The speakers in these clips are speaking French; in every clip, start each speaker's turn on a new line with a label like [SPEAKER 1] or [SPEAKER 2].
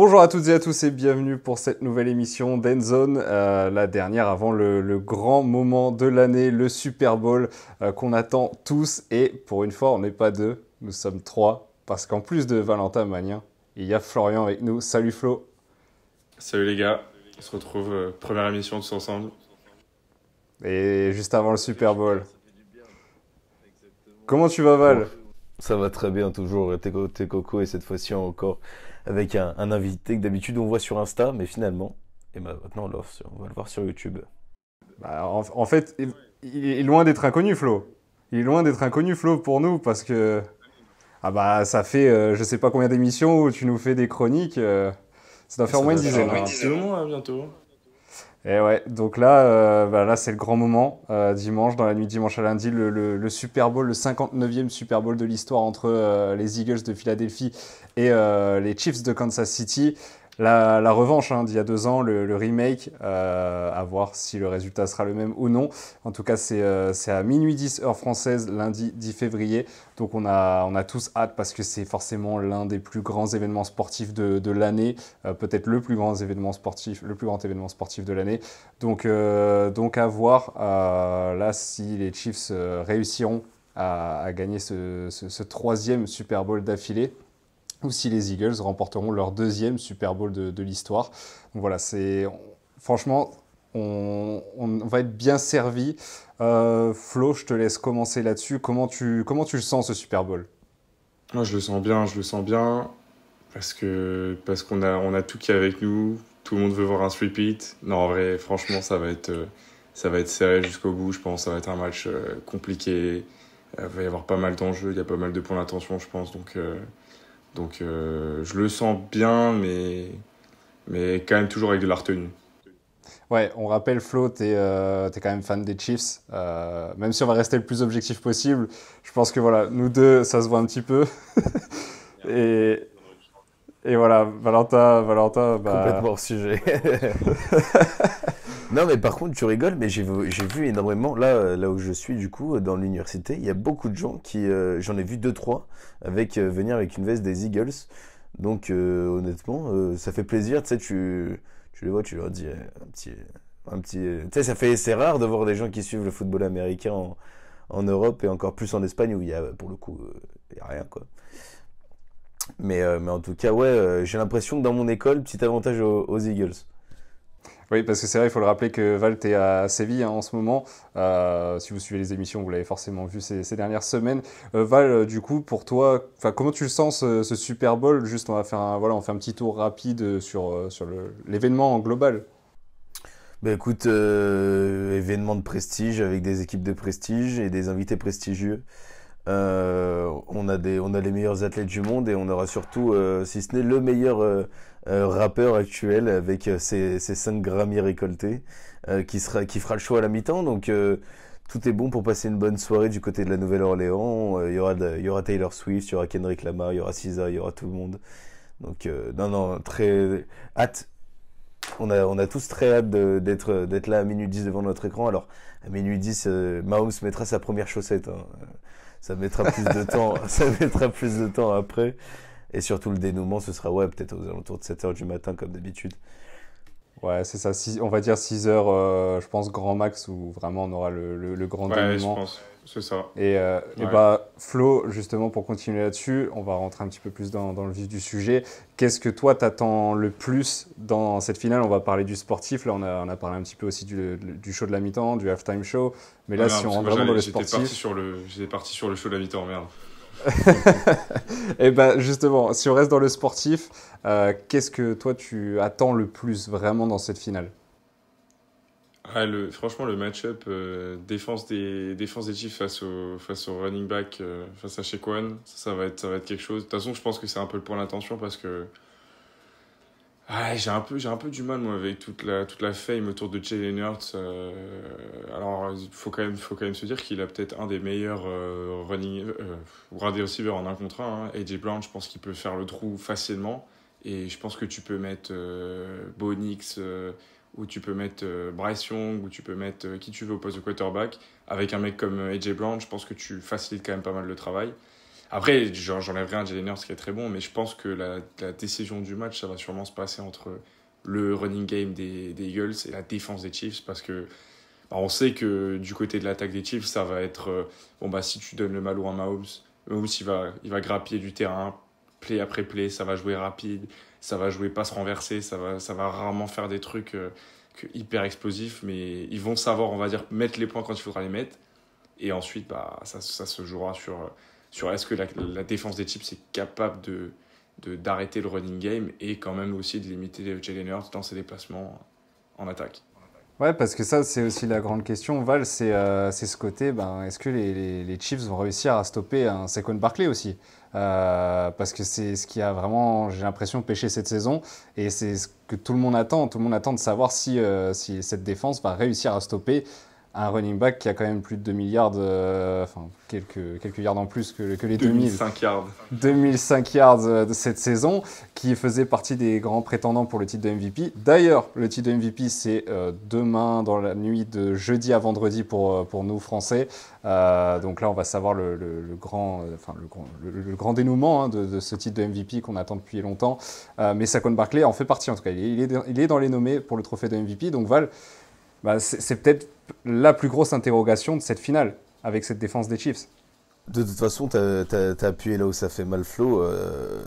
[SPEAKER 1] Bonjour à toutes et à tous et bienvenue pour cette nouvelle émission d'Endzone, la dernière avant le grand moment de l'année, le Super Bowl qu'on attend tous. Et pour une fois, on n'est pas deux, nous sommes trois, parce qu'en plus de Valentin Magnien, il y a Florian avec nous. Salut Flo.
[SPEAKER 2] Salut les gars, on se retrouve, première émission tous ensemble.
[SPEAKER 1] Et juste avant le Super Bowl. Comment tu vas
[SPEAKER 3] Bon,
[SPEAKER 1] Val?
[SPEAKER 3] ça va très bien toujours, tes coco, et cette fois-ci encore avec un invité que d'habitude on voit sur Insta, mais finalement, et ben maintenant on va le voir sur YouTube.
[SPEAKER 1] Bah, en fait, il est loin d'être inconnu Flo. Il est loin d'être inconnu Flo pour nous parce que ah bah ça fait je sais pas combien d'émissions où tu nous fais des chroniques. Ça doit
[SPEAKER 2] Et
[SPEAKER 1] faire au
[SPEAKER 2] ça
[SPEAKER 1] moins une
[SPEAKER 2] va faire
[SPEAKER 1] dizaine, hein.
[SPEAKER 2] 2 mois bientôt.
[SPEAKER 1] Et ouais, donc là, là c'est le grand moment. Dimanche, dans la nuit de dimanche à lundi, le Super Bowl, le 59e Super Bowl de l'histoire entre les Eagles de Philadelphie et les Chiefs de Kansas City. La revanche d'il y a 2 ans, le remake, à voir si le résultat sera le même ou non. En tout cas, c'est à minuit 10 heure française, lundi 10 février. Donc on a tous hâte parce que c'est forcément l'un des plus grands événements sportifs de l'année, peut-être le plus grand événement sportif de l'année. Donc à voir là si les Chiefs réussiront à gagner ce troisième Super Bowl d'affilée ou si les Eagles remporteront leur deuxième Super Bowl de l'histoire. Donc voilà, franchement, on va être bien servi. Flo, je te laisse commencer là-dessus. Comment tu le sens ce Super Bowl?
[SPEAKER 2] Moi je le sens bien, parce qu'on a tout qui est avec nous, tout le monde veut voir un three-peat. Non, en vrai, franchement, ça va être serré jusqu'au bout, je pense, ça va être un match compliqué. Il va y avoir pas mal d'enjeux, il y a pas mal de points d'attention, je pense, donc je le sens bien, mais quand même toujours avec de la retenue.
[SPEAKER 1] Ouais, on rappelle Flo, t'es quand même fan des Chiefs. Même si on va rester le plus objectif possible, je pense que voilà, nous deux, ça se voit un petit peu. Et, et voilà, Valentin, bah,
[SPEAKER 3] Complètement hors sujet. Non, mais par contre, tu rigoles, mais j'ai vu énormément, là où je suis, du coup, dans l'université, il y a beaucoup de gens j'en ai vu deux, trois, venir avec une veste des Eagles. Donc, honnêtement, ça fait plaisir, tu sais, tu les vois, tu leur dis tu sais, c'est rare de voir des gens qui suivent le football américain en Europe et encore plus en Espagne où il y a, pour le coup, il y a rien, quoi. Mais en tout cas, ouais, j'ai l'impression que dans mon école, petit avantage aux Eagles.
[SPEAKER 1] oui, parce que c'est vrai, il faut le rappeler que Val, t'es à Séville en ce moment. Si vous suivez les émissions, vous l'avez forcément vu ces dernières semaines. Val, du coup, pour toi, comment tu le sens ce Super Bowl? Juste, voilà, on fait un petit tour rapide sur l'événement en global.
[SPEAKER 3] Bah écoute, événement de prestige avec des équipes de prestige et des invités prestigieux. On a les meilleurs athlètes du monde et on aura surtout, si ce n'est le meilleur rappeur actuel avec ses 5 Grammy récoltés, qui fera le show à la mi-temps. Donc tout est bon pour passer une bonne soirée du côté de la Nouvelle-Orléans. Il y aura Taylor Swift, il y aura Kendrick Lamar, il y aura SZA, il y aura tout le monde. Donc non, non, très hâte. On a tous très hâte d'être là à minuit 10 devant notre écran. Alors, à minuit 10, Mahomes mettra sa première chaussette, hein. Ça mettra plus de temps, ça mettra plus de temps après. Et surtout, le dénouement, ce sera, ouais, peut-être aux alentours de 7 heures du matin, comme d'habitude.
[SPEAKER 1] Ouais, c'est ça, on va dire 6 heures, je pense, grand max, où vraiment on aura le grand
[SPEAKER 2] Ouais, je
[SPEAKER 1] dénouement.
[SPEAKER 2] pense, c'est ça.
[SPEAKER 1] Et
[SPEAKER 2] Ouais.
[SPEAKER 1] bah, Flo, justement, pour continuer là-dessus, on va rentrer un petit peu plus dans le vif du sujet. Qu'est-ce que toi, t'attends le plus dans cette finale? On va parler du sportif, là, on a parlé un petit peu aussi du show de la mi-temps, du halftime show. Mais
[SPEAKER 2] Ah
[SPEAKER 1] là,
[SPEAKER 2] non,
[SPEAKER 1] si on
[SPEAKER 2] parce que
[SPEAKER 1] rentre
[SPEAKER 2] moi
[SPEAKER 1] vraiment dans le
[SPEAKER 2] j'étais parti
[SPEAKER 1] sportif,
[SPEAKER 2] sur le show de la mi-temps, merde.
[SPEAKER 1] et bah, justement, si on reste dans le sportif, qu'est-ce que toi, tu attends le plus vraiment dans cette finale?
[SPEAKER 2] Ah, franchement, le match-up défense des Chiefs face au running back, face à Shequan, ça va être quelque chose. De toute façon, je pense que c'est un peu le point d'attention parce que j'ai un peu du mal, moi, avec toute la fame autour de Jalen Hurts. Alors, il faut quand même se dire qu'il a peut-être un des meilleurs wide receivers en un contre un, hein. AJ Brown, je pense qu'il peut faire le trou facilement. Et je pense que tu peux mettre Bo Nix, ou tu peux mettre Bryce Young, ou tu peux mettre qui tu veux au poste de quarterback. Avec un mec comme AJ Brown, je pense que tu facilites quand même pas mal le travail. Après, j'enlèverai un Jalen Hurts qui est très bon, mais je pense que la décision du match, ça va sûrement se passer entre le running game des Eagles et la défense des Chiefs, parce que on sait que du côté de l'attaque des Chiefs, ça va être si tu donnes le ballon à Mahomes, il va grappiller du terrain, play après play, ça va jouer rapide, ça va jouer passe renversée, ça va rarement faire des trucs hyper explosifs, mais ils vont savoir, on va dire, mettre les points quand il faudra les mettre. Et ensuite, ça se jouera sur est-ce que la défense des Chiefs est capable d'arrêter le running game et quand même aussi de limiter Jalen Hurts dans ses déplacements en attaque.
[SPEAKER 1] Ouais, parce que ça, c'est aussi la grande question, Val, c'est ce côté, est-ce que les Chiefs vont réussir à stopper un Saquon Barkley aussi? Parce que c'est ce qui a vraiment, j'ai l'impression, pêché cette saison, et c'est ce que tout le monde attend. Tout le monde attend de savoir si cette défense va réussir à stopper un running back qui a quand même plus de 2 milliards, quelques yards en plus que les
[SPEAKER 2] 2005 yards.
[SPEAKER 1] 2005 yards de cette saison, qui faisait partie des grands prétendants pour le titre de MVP. D'ailleurs, le titre de MVP, c'est demain, dans la nuit de jeudi à vendredi pour nous, Français. Donc là, on va savoir le grand dénouement de ce titre de MVP qu'on attend depuis longtemps. Mais Saquon Barkley en fait partie, en tout cas. Il est dans les nommés pour le trophée de MVP. Donc Val, c'est peut-être la plus grosse interrogation de cette finale, avec cette défense des Chiefs.
[SPEAKER 3] De toute façon, t'as appuyé là où ça fait mal, Flo.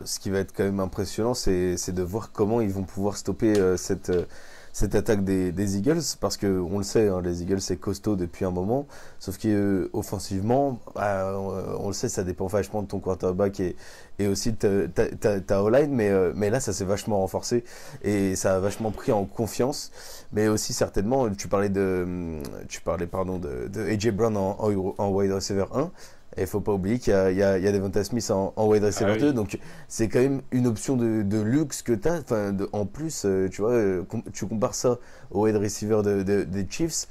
[SPEAKER 3] Ce qui va être quand même impressionnant, c'est de voir comment ils vont pouvoir stopper cette attaque des Eagles, parce que on le sait, hein, les Eagles c'est costaud depuis un moment, sauf qu'offensivement, on le sait, ça dépend vachement de ton quarterback et aussi de ta O-line, mais là ça s'est vachement renforcé et ça a vachement pris en confiance, mais aussi certainement, tu parlais de AJ Brown en wide receiver 1. Et il faut pas oublier qu'il y a Devonta Smith en wide receiver 2, donc c'est quand même une option de luxe que tu as. En plus, tu vois, tu compares ça au wide receiver des Chiefs,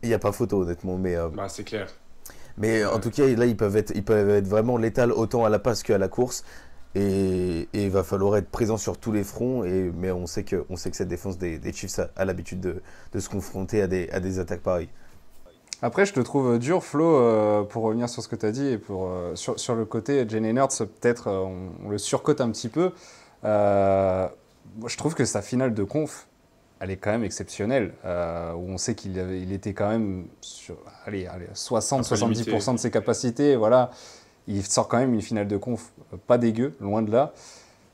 [SPEAKER 3] il n'y a pas photo honnêtement. Mais,
[SPEAKER 2] c'est clair.
[SPEAKER 3] Mais en tout cas, là, ils peuvent être vraiment létals autant à la passe qu'à la course. Et il va falloir être présent sur tous les fronts. Mais on sait que cette défense des Chiefs a l'habitude de se confronter à des attaques pareilles.
[SPEAKER 1] Après, je te trouve dur, Flo, pour revenir sur ce que tu as dit, et sur le côté Jalen Hurts, peut-être on le surcote un petit peu. Je trouve que sa finale de conf, elle est quand même exceptionnelle, où on sait qu'il était quand même sur 60-70% de ses capacités. Voilà. Il sort quand même une finale de conf pas dégueu, loin de là.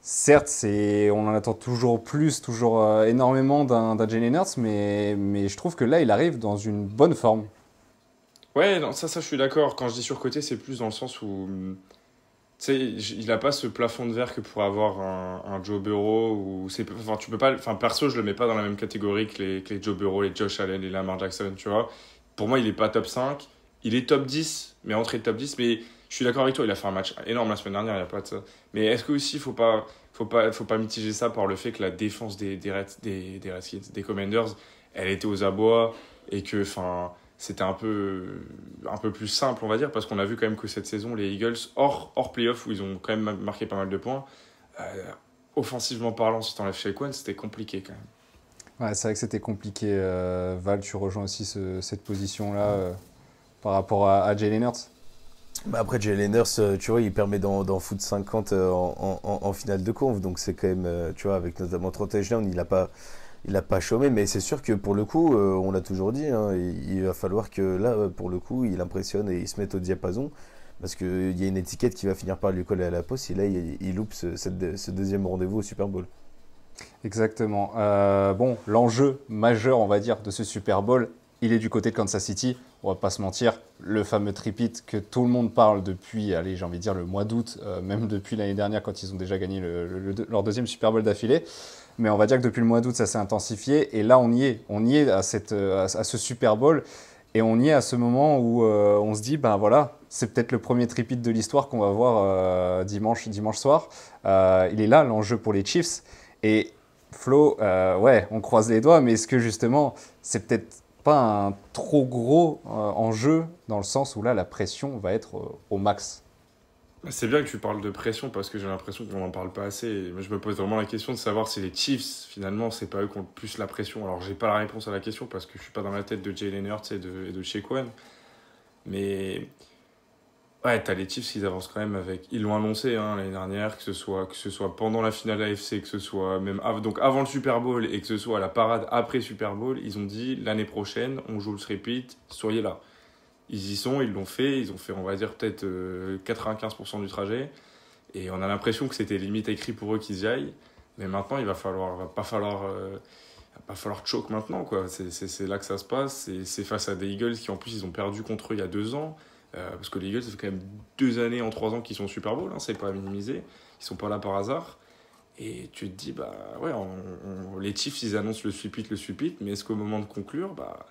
[SPEAKER 1] Certes, on en attend toujours plus, toujours énormément d'un Jalen Hurts, mais je trouve que là, il arrive dans une bonne forme.
[SPEAKER 2] Ouais, non, ça, je suis d'accord. Quand je dis surcoté, c'est plus dans le sens où, tu sais, il n'a pas ce plafond de verre que pourrait avoir un Joe Burrow. Tu peux pas, perso, je le mets pas dans la même catégorie que les Joe Burrow, les Josh Allen, les Lamar Jackson, tu vois. Pour moi, il est pas top 5. Il est top 10, mais entrée de top 10. Mais je suis d'accord avec toi, il a fait un match énorme la semaine dernière, il n'y a pas de ça. Mais est-ce que aussi, faut pas mitiger ça par le fait que la défense des Redskins, des Commanders, elle était aux abois et que, c'était un peu plus simple, on va dire, parce qu'on a vu quand même que cette saison, les Eagles, hors playoff, où ils ont quand même marqué pas mal de points, offensivement parlant, si t'enlèves Saquon, c'était compliqué quand même.
[SPEAKER 1] Ouais, c'est vrai que c'était compliqué. Val, tu rejoins aussi cette position-là par rapport à Jalen Hurts.
[SPEAKER 3] Après, Jalen Hurts, tu vois, il permet d'en foutre 50 en finale de conf, donc c'est quand même, tu vois, avec notamment 30 touchdowns, il n'a pas chômé, mais c'est sûr que pour le coup, on l'a toujours dit, hein, il va falloir que là, pour le coup, il impressionne et il se mette au diapason, parce qu'il y a une étiquette qui va finir par lui coller à la peau si là, il loupe ce deuxième rendez-vous au Super Bowl.
[SPEAKER 1] Exactement. L'enjeu majeur, on va dire, de ce Super Bowl, il est du côté de Kansas City. On va pas se mentir, le fameux tripit que tout le monde parle depuis, j'ai envie de dire le mois d'août, même depuis l'année dernière quand ils ont déjà gagné leur deuxième Super Bowl d'affilée. Mais on va dire que depuis le mois d'août, ça s'est intensifié. Et là, on y est à ce Super Bowl. Et on y est à ce moment où on se dit, c'est peut-être le premier tripit de l'histoire qu'on va voir dimanche soir. Il est là, l'enjeu pour les Chiefs. Et Flo, on croise les doigts, mais est-ce que justement, c'est peut-être pas un trop gros enjeu dans le sens où là, la pression va être au max?
[SPEAKER 2] C'est bien que tu parles de pression parce que j'ai l'impression qu'on n'en parle pas assez. Et je me pose vraiment la question de savoir si les Chiefs, finalement, c'est pas eux qui ont le plus la pression. Alors, j'ai pas la réponse à la question parce que je suis pas dans la tête de Jalen Hurts et de Saquon. Mais Ouais, t'as les Chiefs, ils avancent quand même avec. Ils l'ont annoncé hein, l'année dernière, que ce soit pendant la finale AFC, que ce soit même donc avant le Super Bowl et que ce soit à la parade après Super Bowl, ils ont dit l'année prochaine, on joue le repeat, soyez là. Ils y sont, ils l'ont fait, ils ont fait, on va dire, peut-être 95% du trajet. Et on a l'impression que c'était limite écrit pour eux qu'ils y aillent. Mais maintenant, va pas falloir choke maintenant, quoi. C'est là que ça se passe. C'est face à des Eagles qui, en plus, ils ont perdu contre eux il y a 2 ans. Parce que les Eagles, ça fait quand même 2 années en 3 ans qu'ils sont au Super Bowl, hein, c'est pas à minimiser. Ils sont pas là par hasard. Et tu te dis, bah ouais, les Chiefs, ils annoncent le sweep-it, mais est-ce qu'au moment de conclure, bah,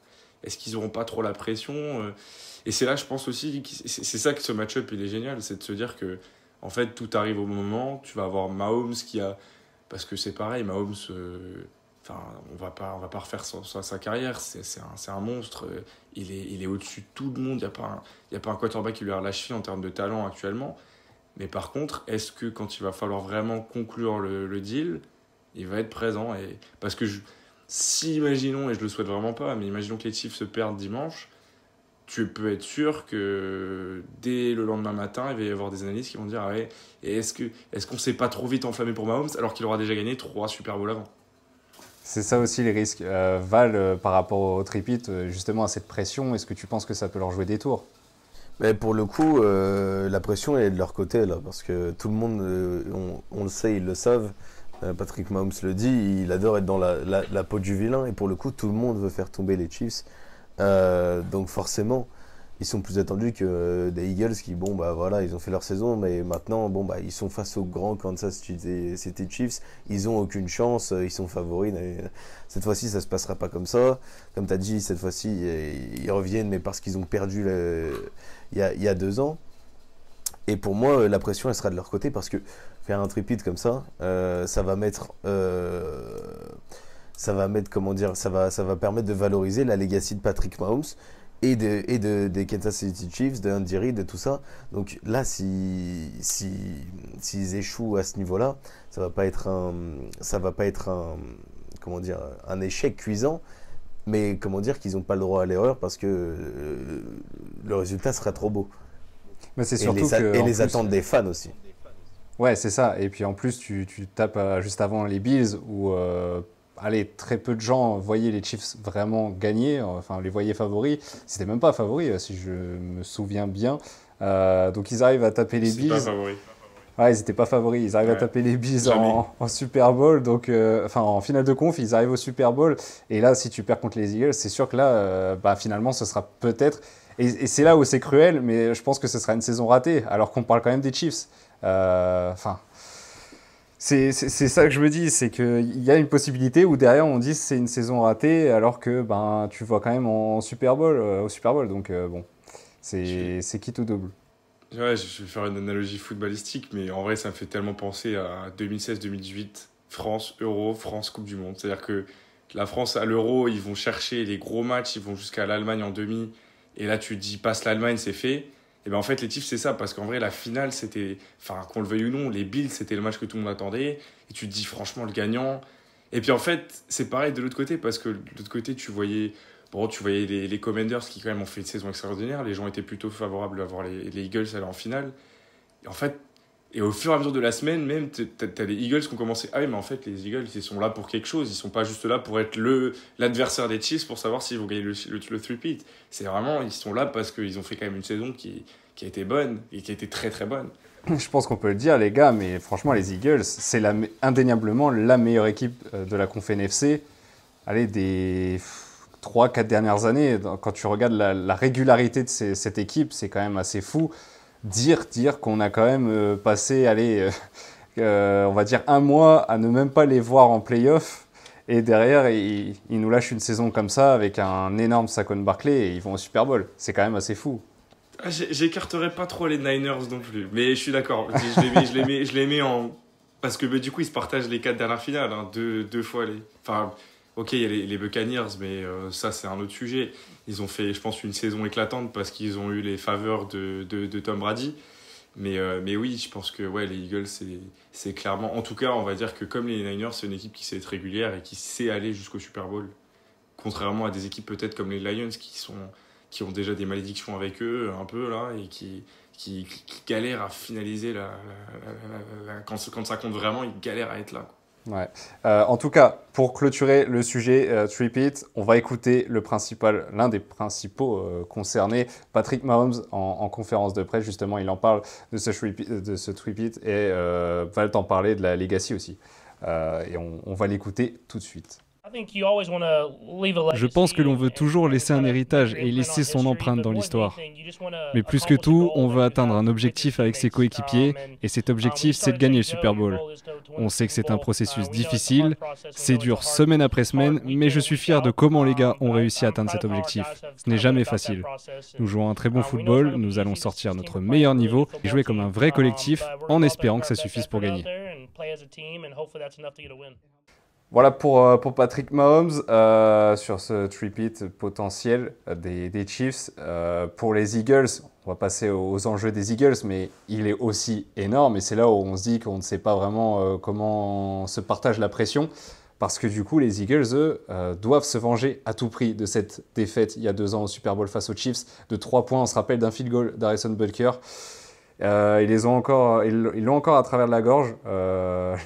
[SPEAKER 2] est-ce qu'ils n'auront pas trop la pression Et c'est là, je pense aussi, c'est ça que ce match-up, il est génial, c'est de se dire que, en fait, tout arrive au moment. Tu vas avoir Mahomes qui a. Parce que c'est pareil, Mahomes. Enfin, on va pas refaire sa carrière, c'est un monstre. Il est au-dessus de tout le monde. Il y a pas un quarterback qui lui a relâché en termes de talent actuellement. Mais par contre, est-ce que quand il va falloir vraiment conclure le deal, il va être présent parce que si, imaginons, et je le souhaite vraiment pas, mais imaginons que les Chiefs se perdent dimanche, tu peux être sûr que dès le lendemain matin, il va y avoir des analystes qui vont dire ah ouais, et est-ce qu'on s'est pas trop vite enflammé pour Mahomes alors qu'il aura déjà gagné 3 Super Bowls avant.
[SPEAKER 1] C'est ça aussi les risques. Val, par rapport au tripit, justement à cette pression, est-ce que tu penses que ça peut leur jouer des tours?
[SPEAKER 3] Mais pour le coup, la pression est de leur côté là, parce que tout le monde, on le sait, ils le savent. Patrick Mahomes le dit, il adore être dans la peau du vilain, et pour le coup, tout le monde veut faire tomber les Chiefs. Donc forcément, ils sont plus attendus que des Eagles qui, bon, bah voilà, ils ont fait leur saison, mais maintenant, bon, bah, ils sont face aux grands Kansas City Chiefs, ils ont aucune chance, ils sont favoris. Cette fois-ci, ça se passera pas comme ça. Comme tu as dit, cette fois-ci, ils reviennent, mais parce qu'ils ont perdu il y a 2 ans. Et pour moi, la pression, elle sera de leur côté, parce que faire un tripit comme ça, ça va mettre, comment dire, ça va permettre de valoriser la legacy de Patrick Mahomes des Kansas City Chiefs, de Andy Reid, de tout ça. Donc là, s'ils échouent à ce niveau-là, ça va pas être comment dire, un échec cuisant, mais comment dire qu'ils n'ont pas le droit à l'erreur parce que le résultat sera trop beau.
[SPEAKER 1] Mais c'est
[SPEAKER 3] Et
[SPEAKER 1] surtout que,
[SPEAKER 3] les attentes des fans aussi.
[SPEAKER 1] ouais, c'est ça. Et puis en plus, tu tapes juste avant les Bills où allez, très peu de gens voyaient les Chiefs vraiment gagner, enfin les voyaient favoris. C'était même pas favoris, si je me souviens bien. Donc ils arrivent à taper les
[SPEAKER 2] C'est pas
[SPEAKER 1] Bills.
[SPEAKER 2] favori.
[SPEAKER 1] Ouais, ils n'étaient pas favoris. Ils arrivent à
[SPEAKER 2] Ouais.
[SPEAKER 1] taper les Bills
[SPEAKER 2] Jamais.
[SPEAKER 1] en Super Bowl, donc enfin en finale de conf, ils arrivent au Super Bowl. Et là, si tu perds contre les Eagles, c'est sûr que là, bah, finalement, ce sera peut-être. Et c'est là où c'est cruel, mais je pense que ce sera une saison ratée, alors qu'on parle quand même des Chiefs. Enfin, c'est ça que je me dis, c'est qu'il y a une possibilité où derrière on dit que c'est une saison ratée, alors que ben tu vois quand même en Super Bowl, au Super Bowl. Donc bon,
[SPEAKER 2] Je
[SPEAKER 1] c'est quitte ou double.
[SPEAKER 2] Ouais, je vais faire une analogie footballistique, mais en vrai, ça me fait tellement penser à 2016-2018, France, Euro, France, Coupe du Monde. C'est-à-dire que la France, à l'Euro, ils vont chercher les gros matchs, ils vont jusqu'à l'Allemagne en demi, et là, tu te dis, passe l'Allemagne, c'est fait. Et bien en fait, les Chiefs, c'est ça, parce qu'en vrai, la finale, c'était, enfin, qu'on le veuille ou non, les Bills, c'était le match que tout le monde attendait, et tu te dis, franchement, le gagnant. Et puis en fait, c'est pareil de l'autre côté, parce que de l'autre côté, tu voyais les Commanders qui quand même ont fait une saison extraordinaire. Les gens étaient plutôt favorables à voir les Eagles aller en finale. Et en fait, et au fur et à mesure de la semaine, même, t'as les Eagles qui ont commencé. Ah oui, mais en fait, les Eagles, ils sont là pour quelque chose. Ils sont pas juste là pour être l'adversaire des Chiefs pour savoir s'ils vont gagner le three-peat. C'est vraiment, ils sont là parce qu'ils ont fait quand même une saison qui a été bonne et qui a été très très bonne.
[SPEAKER 1] Je pense qu'on peut le dire, les gars, mais franchement, les Eagles, c'est indéniablement la meilleure équipe de la Conf NFC. Allez, des 3-4 dernières années, quand tu regardes la régularité de cette équipe, c'est quand même assez fou. Dire qu'on a quand même passé, allez, on va dire 1 mois à ne même pas les voir en play-off. Et derrière, ils nous lâchent une saison comme ça avec un énorme Saquon Barkley et ils vont au Super Bowl. C'est quand même assez fou.
[SPEAKER 2] Ah, j'écarterais pas trop les Niners non plus, mais je suis d'accord. Je les mets en. Parce que du coup, ils se partagent les 4 dernières finales, hein, deux fois les. Enfin, ok, il y a les Buccaneers, mais ça, c'est un autre sujet. Ils ont fait, je pense, une saison éclatante parce qu'ils ont eu les faveurs de Tom Brady. Mais oui, je pense que ouais, les Eagles, c'est clairement. En tout cas, on va dire que comme les Niners, c'est une équipe qui sait être régulière et qui sait aller jusqu'au Super Bowl. Contrairement à des équipes peut-être comme les Lions qui ont déjà des malédictions avec eux, un peu, là, et qui galèrent à finaliser quand ça compte vraiment, ils galèrent à être là.
[SPEAKER 1] Ouais. En tout cas, pour clôturer le sujet Three-peat, on va écouter l'un des principaux concernés, Patrick Mahomes, en conférence de presse. Justement, il en parle de ce Three-peat et va t'en parler de la Legacy aussi. Et on va l'écouter tout de suite.
[SPEAKER 4] Je pense que l'on veut toujours laisser un héritage et laisser son empreinte dans l'histoire. Mais plus que tout, on veut atteindre un objectif avec ses coéquipiers, et cet objectif, c'est de gagner le Super Bowl. On sait que c'est un processus difficile, c'est dur semaine après semaine, mais je suis fier de comment les gars ont réussi à atteindre cet objectif. Ce n'est jamais facile. Nous jouons un très bon football, nous allons sortir notre meilleur niveau et jouer comme un vrai collectif en espérant que ça suffise pour gagner.
[SPEAKER 1] Voilà pour Patrick Mahomes sur ce three-peat potentiel des Chiefs. Pour les Eagles, on va passer aux enjeux des Eagles, mais il est aussi énorme et c'est là où on se dit qu'on ne sait pas vraiment comment se partage la pression parce que du coup, les Eagles, eux, doivent se venger à tout prix de cette défaite il y a 2 ans au Super Bowl face aux Chiefs de 3 points. On se rappelle d'un field goal d'Harrison Butker. Ils l'ont encore à travers de la gorge,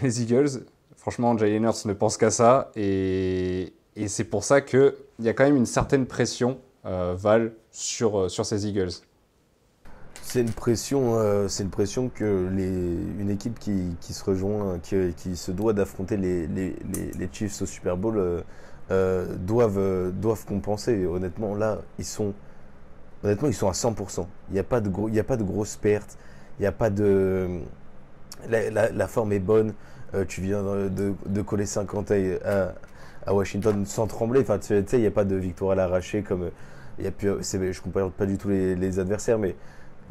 [SPEAKER 1] les Eagles. Franchement, Jalen Hurts ne pense qu'à ça et c'est pour ça qu'il y a quand même une certaine pression, Val, sur ces Eagles.
[SPEAKER 3] C'est une pression que une équipe qui se rejoint, qui se doit d'affronter les Chiefs au Super Bowl doivent compenser. Honnêtement, là, ils sont à 100%. Il n'y a pas de grosses pertes. Il n'y a pas de... La forme est bonne. Tu viens de coller 50 à Washington sans trembler. Enfin, tu sais, il n'y a pas de victoire à l'arraché comme je ne compare pas du tout les adversaires, mais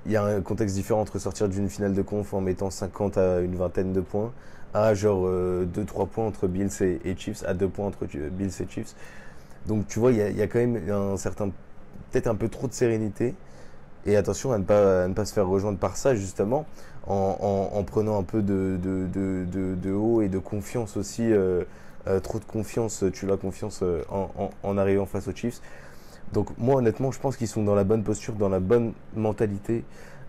[SPEAKER 3] il y a un contexte différent entre sortir d'une finale de conf en mettant 50 à une vingtaine de points à genre 2-3 points entre Bills et Chiefs, à 2 points entre Bills et Chiefs. Donc tu vois, il y a quand même peut-être un peu trop de sérénité. Et attention à ne pas se faire rejoindre par ça, justement, en prenant un peu de haut et de confiance aussi. Trop de confiance, tu l'as confiance en arrivant face aux Chiefs. Donc moi, honnêtement, je pense qu'ils sont dans la bonne posture, dans la bonne mentalité.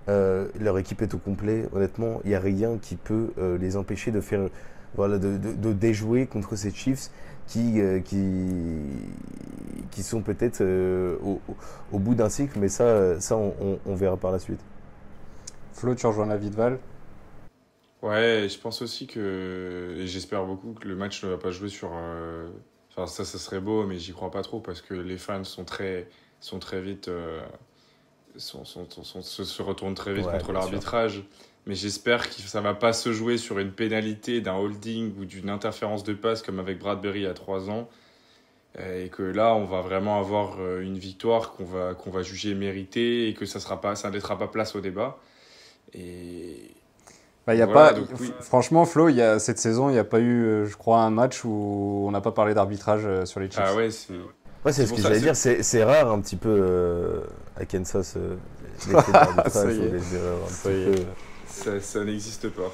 [SPEAKER 3] Leur équipe est au complet. Honnêtement, il n'y a rien qui peut les empêcher de faire, de déjouer contre ces Chiefs qui sont peut-être au bout d'un cycle, mais ça on verra par la suite.
[SPEAKER 1] Flo, tu rejoins l'avis de Val ?
[SPEAKER 2] Ouais, je pense aussi et j'espère beaucoup que le match ne va pas jouer sur... Enfin, ça serait beau, mais j'y crois pas trop parce que les fans sont très vite... se retournent très vite contre l'arbitrage. Sûr. Mais j'espère que ça va pas se jouer sur une pénalité d'un holding ou d'une interférence de passe comme avec Bradbury il y a 3 ans. Et que là, on va vraiment avoir une victoire qu'on va juger méritée et que ça ne laissera pas place au débat. Et...
[SPEAKER 1] Franchement, Flo, cette saison, il n'y a pas eu, je crois, un match où on n'a pas parlé d'arbitrage sur les Chiefs.
[SPEAKER 2] Ah ouais,
[SPEAKER 3] c'est ce que j'allais dire. C'est rare un petit peu à Kansas l'effet d'arbitrage ou les erreurs un petit peu.
[SPEAKER 2] Ça n'existe pas.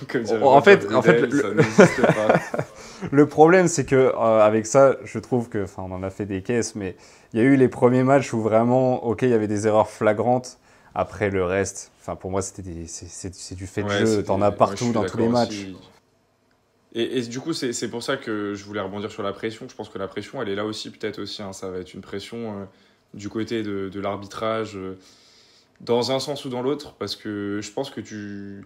[SPEAKER 2] Comme
[SPEAKER 1] en fait,
[SPEAKER 2] ça n'existe pas.
[SPEAKER 1] Le problème, c'est que avec ça, je trouve que, on en a fait des caisses, mais il y a eu les premiers matchs où vraiment, il y avait des erreurs flagrantes. Après le reste, pour moi, c'est du fait de jeu. T'en as partout dans tous les matchs.
[SPEAKER 2] Aussi. Et du coup, c'est pour ça que je voulais rebondir sur la pression. Je pense que la pression, elle est là aussi, peut-être aussi. Ça va être une pression du côté de l'arbitrage, dans un sens ou dans l'autre, parce que je pense que tu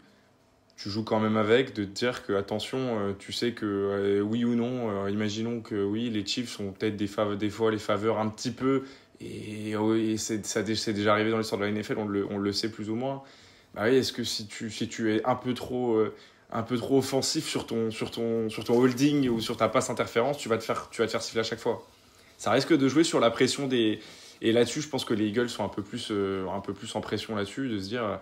[SPEAKER 2] joues quand même avec, de te dire que, attention, tu sais que oui ou non, imaginons que oui, les Chiefs sont peut-être des fois les faveurs un petit peu, et c'est déjà arrivé dans l'histoire de la NFL, on le sait plus ou moins. Bah oui, est-ce que si tu es un peu trop offensif sur ton holding ou sur ta passe interférence, tu vas te faire siffler à chaque fois. Ça risque de jouer sur la pression et là-dessus, je pense que les Eagles sont un peu plus en pression là-dessus, de se dire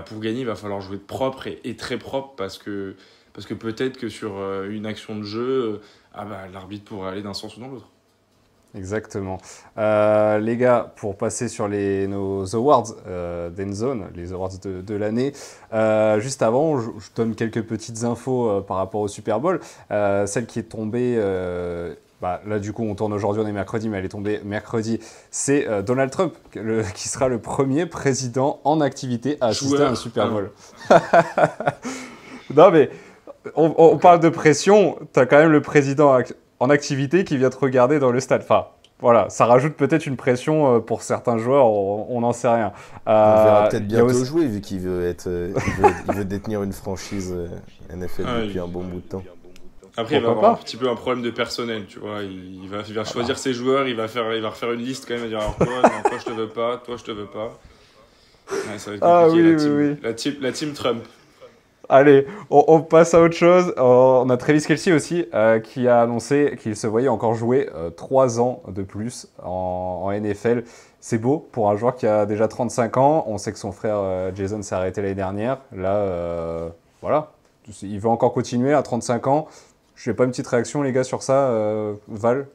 [SPEAKER 2] pour gagner, il va falloir jouer propre et très propre parce que peut-être que sur une action de jeu, l'arbitre pourrait aller d'un sens ou dans l'autre.
[SPEAKER 1] Exactement. Les gars, pour passer sur nos awards d'Endzone, les awards de l'année, juste avant, je donne quelques petites infos par rapport au Super Bowl. Celle qui est tombée là du coup on tourne aujourd'hui, on est mercredi, mais elle est tombée mercredi, c'est Donald Trump qui sera le premier président en activité à assister à un Super Bowl. Non mais, on parle de pression, t'as quand même le président en activité qui vient te regarder dans le stade. Enfin, voilà, ça rajoute peut-être une pression pour certains joueurs, on n'en sait rien.
[SPEAKER 3] On verra peut-être bientôt jouer, vu qu'il veut il veut détenir une franchise NFL depuis un bon bout de temps.
[SPEAKER 2] Après, il va avoir un petit peu un problème de personnel, tu vois. Il va choisir ses joueurs, il va refaire une liste quand même, il va dire alors toi je te veux pas, toi je te veux pas. Ouais, ça va être compliqué, la team Trump.
[SPEAKER 1] Allez, on passe à autre chose. On a Travis Kelce aussi qui a annoncé qu'il se voyait encore jouer 3 ans de plus en NFL. C'est beau pour un joueur qui a déjà 35 ans. On sait que son frère Jason s'est arrêté l'année dernière. Là, voilà, il veut encore continuer à 35 ans. Je n'ai pas une petite réaction, les gars, sur ça, Val?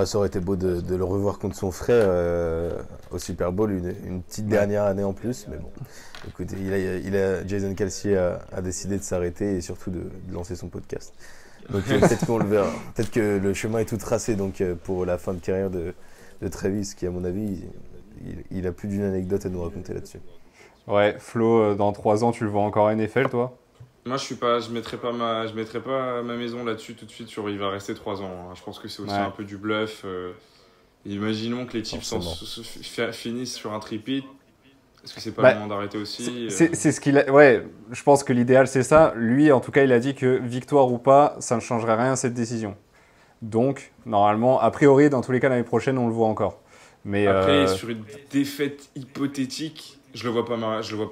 [SPEAKER 3] Ça aurait été beau de le revoir contre son frère au Super Bowl, une petite dernière année en plus, mais bon. Écoutez, Jason Kelce a décidé de s'arrêter et surtout de lancer son podcast. Donc peut-être qu'on le verra. Peut-être que le chemin est tout tracé donc, pour la fin de carrière de Travis, qui à mon avis, il a plus d'une anecdote à nous raconter là-dessus.
[SPEAKER 1] Ouais, Flo, dans 3 ans, tu le vois encore en NFL, toi?
[SPEAKER 2] Moi, je mettrais pas ma maison là-dessus tout de suite sur il va rester 3 ans. Hein. Je pense que c'est aussi un peu du bluff. Imaginons que les Chiefs finissent sur un tripit. Est-ce que c'est pas le moment d'arrêter aussi
[SPEAKER 1] C'est ce qu'il a. Ouais, je pense que l'idéal c'est ça. Lui, en tout cas, il a dit que victoire ou pas, ça ne changerait rien à cette décision. Donc, normalement, a priori, dans tous les cas, l'année prochaine, on le voit encore. Mais
[SPEAKER 2] après, sur une défaite hypothétique, je le vois pas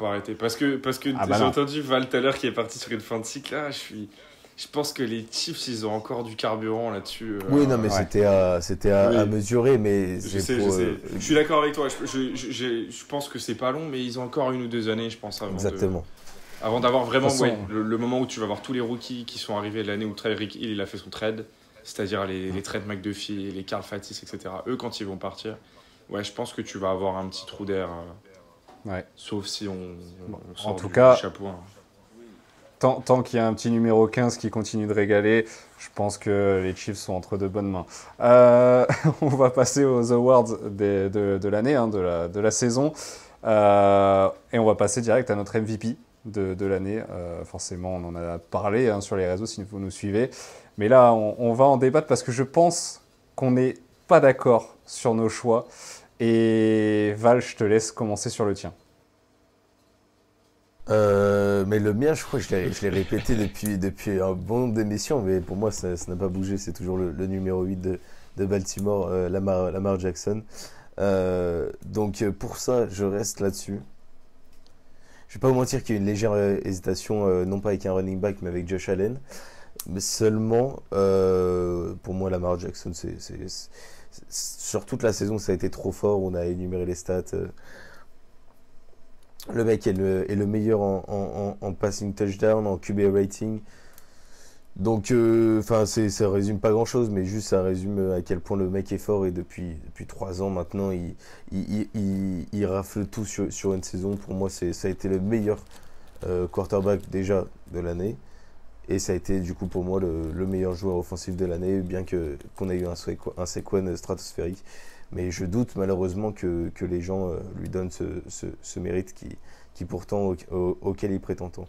[SPEAKER 2] arrêter. Parce que j'ai entendu Val tout à l'heure qui est parti sur une fin de cycle. Là, je pense que les Chiefs, ils ont encore du carburant là-dessus.
[SPEAKER 3] Oui, non, mais c'était à mesurer, mais
[SPEAKER 2] je sais. Je suis d'accord avec toi. Je pense que c'est pas long, mais ils ont encore 1 ou 2 années, je pense, avant d'avoir vraiment le moment où tu vas voir tous les rookies qui sont arrivés l'année où Tyreek Hill il a fait son trade, c'est-à-dire les trades McDuffie, les Carl Fatis, etc. Eux, quand ils vont partir, je pense que tu vas avoir un petit trou d'air. Sauf si on sort du chapeau. Hein.
[SPEAKER 1] Tant qu'il y a un petit numéro 15 qui continue de régaler, je pense que les Chiefs sont entre de bonnes mains. On va passer aux awards de l'année, de la saison. Et on va passer direct à notre MVP de l'année. Forcément, on en a parlé sur les réseaux si vous nous suivez. Mais là, on va en débattre parce que je pense qu'on n'est pas d'accord sur nos choix. Et Val, je te laisse commencer sur le tien.
[SPEAKER 3] Mais le mien, je crois que je l'ai répété depuis un bon nombre d'émissions, mais pour moi, ça n'a pas bougé. C'est toujours le numéro 8 de Baltimore, Lamar Jackson. Donc pour ça, je reste là-dessus. Je vais pas vous mentir qu'il y a une légère hésitation, non pas avec un running back, mais avec Josh Allen. Mais seulement, pour moi, Lamar Jackson, sur toute la saison, ça a été trop fort. On a énuméré les stats. Le mec est le meilleur en passing touchdown, en QB rating. Donc, ça résume pas grand-chose, mais juste ça résume à quel point le mec est fort. Et depuis 3 ans maintenant, il rafle tout sur une saison. Pour moi, ça a été le meilleur quarterback déjà de l'année. Et ça a été du coup pour moi le meilleur joueur offensif de l'année, bien qu'on ait eu un Saquon stratosphérique. Mais je doute malheureusement que les gens lui donnent ce mérite qui pourtant auquel il prétend tant.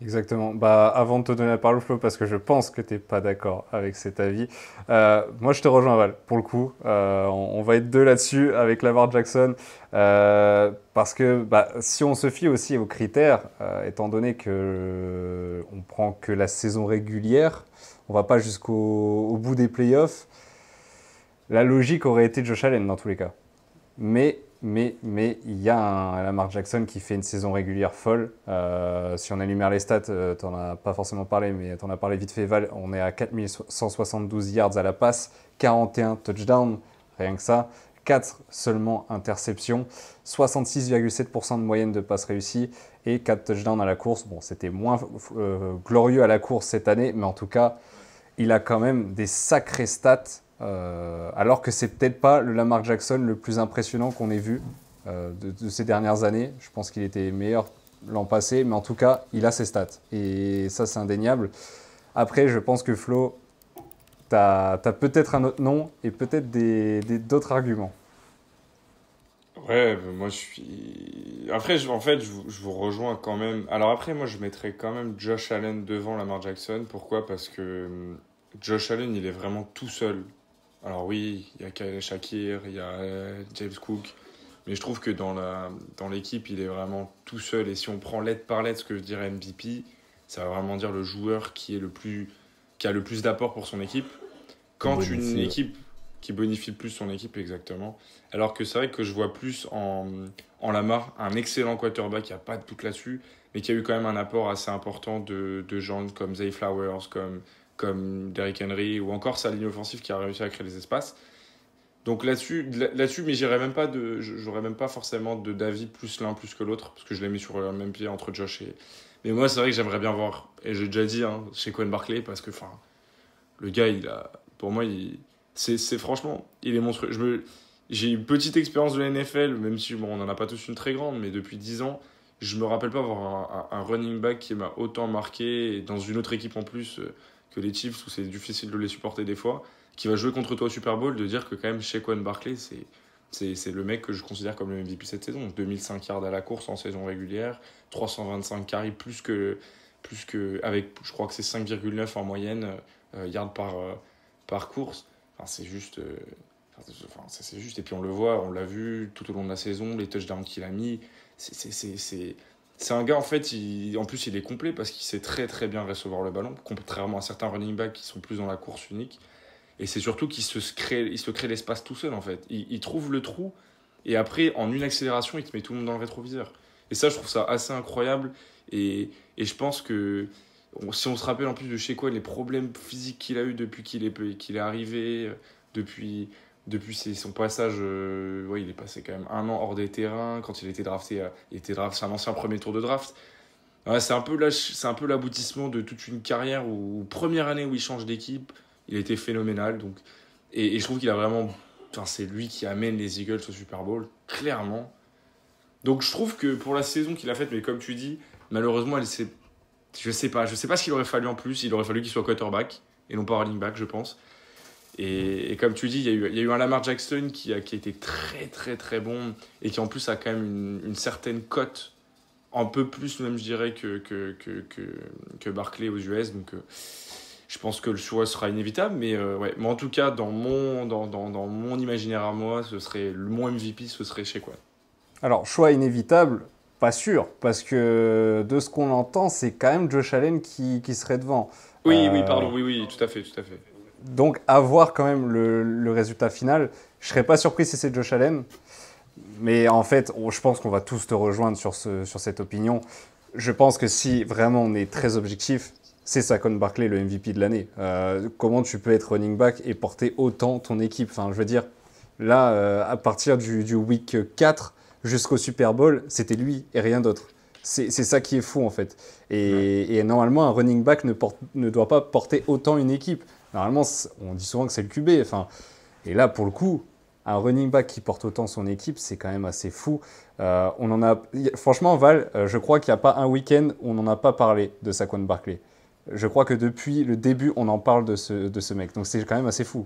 [SPEAKER 1] Exactement. Avant de te donner la parole, Flo, parce que je pense que tu n'es pas d'accord avec cet avis, moi je te rejoins, Val. Pour le coup, on va être deux là-dessus avec Lamar Jackson, parce que si on se fie aussi aux critères, étant donné que on prend que la saison régulière, on va pas jusqu'au bout des playoffs, la logique aurait été Josh Allen dans tous les cas. Mais il y a un Lamar Jackson qui fait une saison régulière folle. Si on énumère les stats, tu n'en as pas forcément parlé, mais tu en as parlé vite fait, Val. On est à 4172 yards à la passe, 41 touchdowns, rien que ça. 4 seulement interceptions, 66,7% de moyenne de passes réussies et 4 touchdowns à la course. Bon, c'était moins glorieux à la course cette année, mais en tout cas, il a quand même des sacrés stats. Alors que c'est peut-être pas le Lamar Jackson le plus impressionnant qu'on ait vu de ces dernières années. Je pense qu'il était meilleur l'an passé, mais en tout cas, il a ses stats. Et ça, c'est indéniable. Après, je pense que Flo, tu as peut-être un autre nom et peut-être d'autres arguments.
[SPEAKER 2] Ouais, moi je suis. Après, en fait, je vous rejoins quand même. Alors après, moi je mettrais quand même Josh Allen devant Lamar Jackson. Pourquoi? Parce que Josh Allen, il est vraiment tout seul. Alors oui, il y a Kyle Shakir, il y a James Cook, mais je trouve que dans l'équipe, il est vraiment tout seul. Et si on prend lettre par lettre ce que je dirais MVP, ça va vraiment dire le joueur qui a le plus d'apport pour son équipe. Quand une équipe qui bonifie le plus son équipe, exactement. Alors que c'est vrai que je vois plus en Lamar un excellent quarterback, il n'y a pas de doute là-dessus, mais qui a eu quand même un apport assez important de gens comme Zay Flowers, comme Derrick Henry, ou encore sa ligne offensive qui a réussi à créer des espaces. Donc là-dessus, mais j'aurais même pas forcément d'avis plus l'un plus que l'autre, parce que je l'ai mis sur le même pied entre Josh et... Mais moi, c'est vrai que j'aimerais bien voir, et j'ai déjà dit, chez Saquon Barkley, parce que le gars, pour moi, c'est franchement, il est monstrueux. J'ai une petite expérience de la NFL, même si on n'en a pas tous une très grande, mais depuis 10 ans, je me rappelle pas avoir un running back qui m'a autant marqué, et dans une autre équipe en plus que les Chiefs, où c'est difficile de les supporter des fois, qui va jouer contre toi au Super Bowl, de dire que quand même Saquon Barkley, c'est le mec que je considère comme le MVP cette saison. 2005 yards à la course en saison régulière, 325 carries, plus que avec, je crois que c'est 5,9 en moyenne yards par course. C'est juste... c'est juste, et puis on le voit, on l'a vu tout au long de la saison, les touchdowns qu'il a mis, c'est un gars en fait, en plus il est complet parce qu'il sait très très bien recevoir le ballon, contrairement à certains running backs qui sont plus dans la course unique, et c'est surtout qu'il se crée l'espace tout seul en fait, il trouve le trou, et après en une accélération il te met tout le monde dans le rétroviseur, et ça je trouve ça assez incroyable, et je pense que si on se rappelle en plus de chez quoi les problèmes physiques qu'il a eu depuis qu'il est arrivé, depuis son passage, il est passé quand même 1 an hors des terrains. Quand il était drafté, c'est un ancien premier tour de draft. Ouais, c'est un peu l'aboutissement de toute une carrière où première année où il change d'équipe, il a été phénoménal. Donc, et je trouve qu'il a vraiment, c'est lui qui amène les Eagles au Super Bowl, clairement. Donc je trouve que pour la saison qu'il a faite, mais comme tu dis, malheureusement, je sais pas ce qu'il aurait fallu en plus. Il aurait fallu qu'il soit quarterback et non pas running back, je pense. Et comme tu dis, il y a eu un Lamar Jackson qui a été très très très bon et qui en plus a quand même une certaine cote, un peu plus même je dirais que Barkley aux US. Donc je pense que le choix sera inévitable, mais ouais. Mais en tout cas, dans mon imaginaire à moi, mon MVP, ce serait Saquon.
[SPEAKER 1] Alors, choix inévitable, pas sûr, parce que de ce qu'on entend, c'est quand même Josh Allen qui serait devant.
[SPEAKER 2] Oui, pardon, oui, tout à fait.
[SPEAKER 1] Donc, à voir quand même le résultat final. Je ne serais pas surpris si c'est Josh Allen. Mais en fait, je pense qu'on va tous te rejoindre sur cette opinion. Je pense que si vraiment on est très objectif, c'est Saquon Barkley le MVP de l'année. Comment tu peux être running back et porter autant ton équipe? Enfin, je veux dire, là, à partir du week 4 jusqu'au Super Bowl, c'était lui et rien d'autre. C'est ça qui est fou en fait. Et normalement, un running back ne doit pas porter autant une équipe. Normalement, on dit souvent que c'est le QB. Enfin, et là, pour le coup, un running back qui porte autant son équipe, c'est quand même assez fou. Franchement, Val, je crois qu'il n'y a pas un week-end où on n'en a pas parlé de Saquon Barkley. Je crois que depuis le début, on en parle de ce mec. Donc c'est quand même assez fou.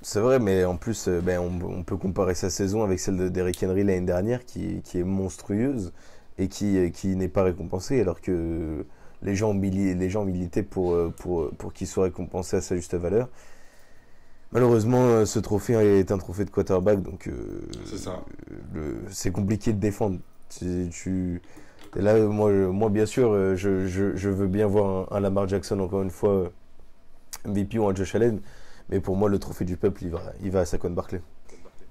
[SPEAKER 3] C'est vrai, mais en plus, on peut comparer sa saison avec celle de Derrick Henry l'année dernière, qui est monstrueuse et qui n'est pas récompensée, alors que les gens militaient pour qu'il soit récompensé à sa juste valeur. Malheureusement, ce trophée est un trophée de quarterback, donc
[SPEAKER 2] c'est ça.
[SPEAKER 3] C'est compliqué de défendre. Et là, moi, bien sûr, je veux bien voir un Lamar Jackson, encore une fois, MVP ou un Josh Allen, mais pour moi, le trophée du peuple, il va à Saquon Barkley.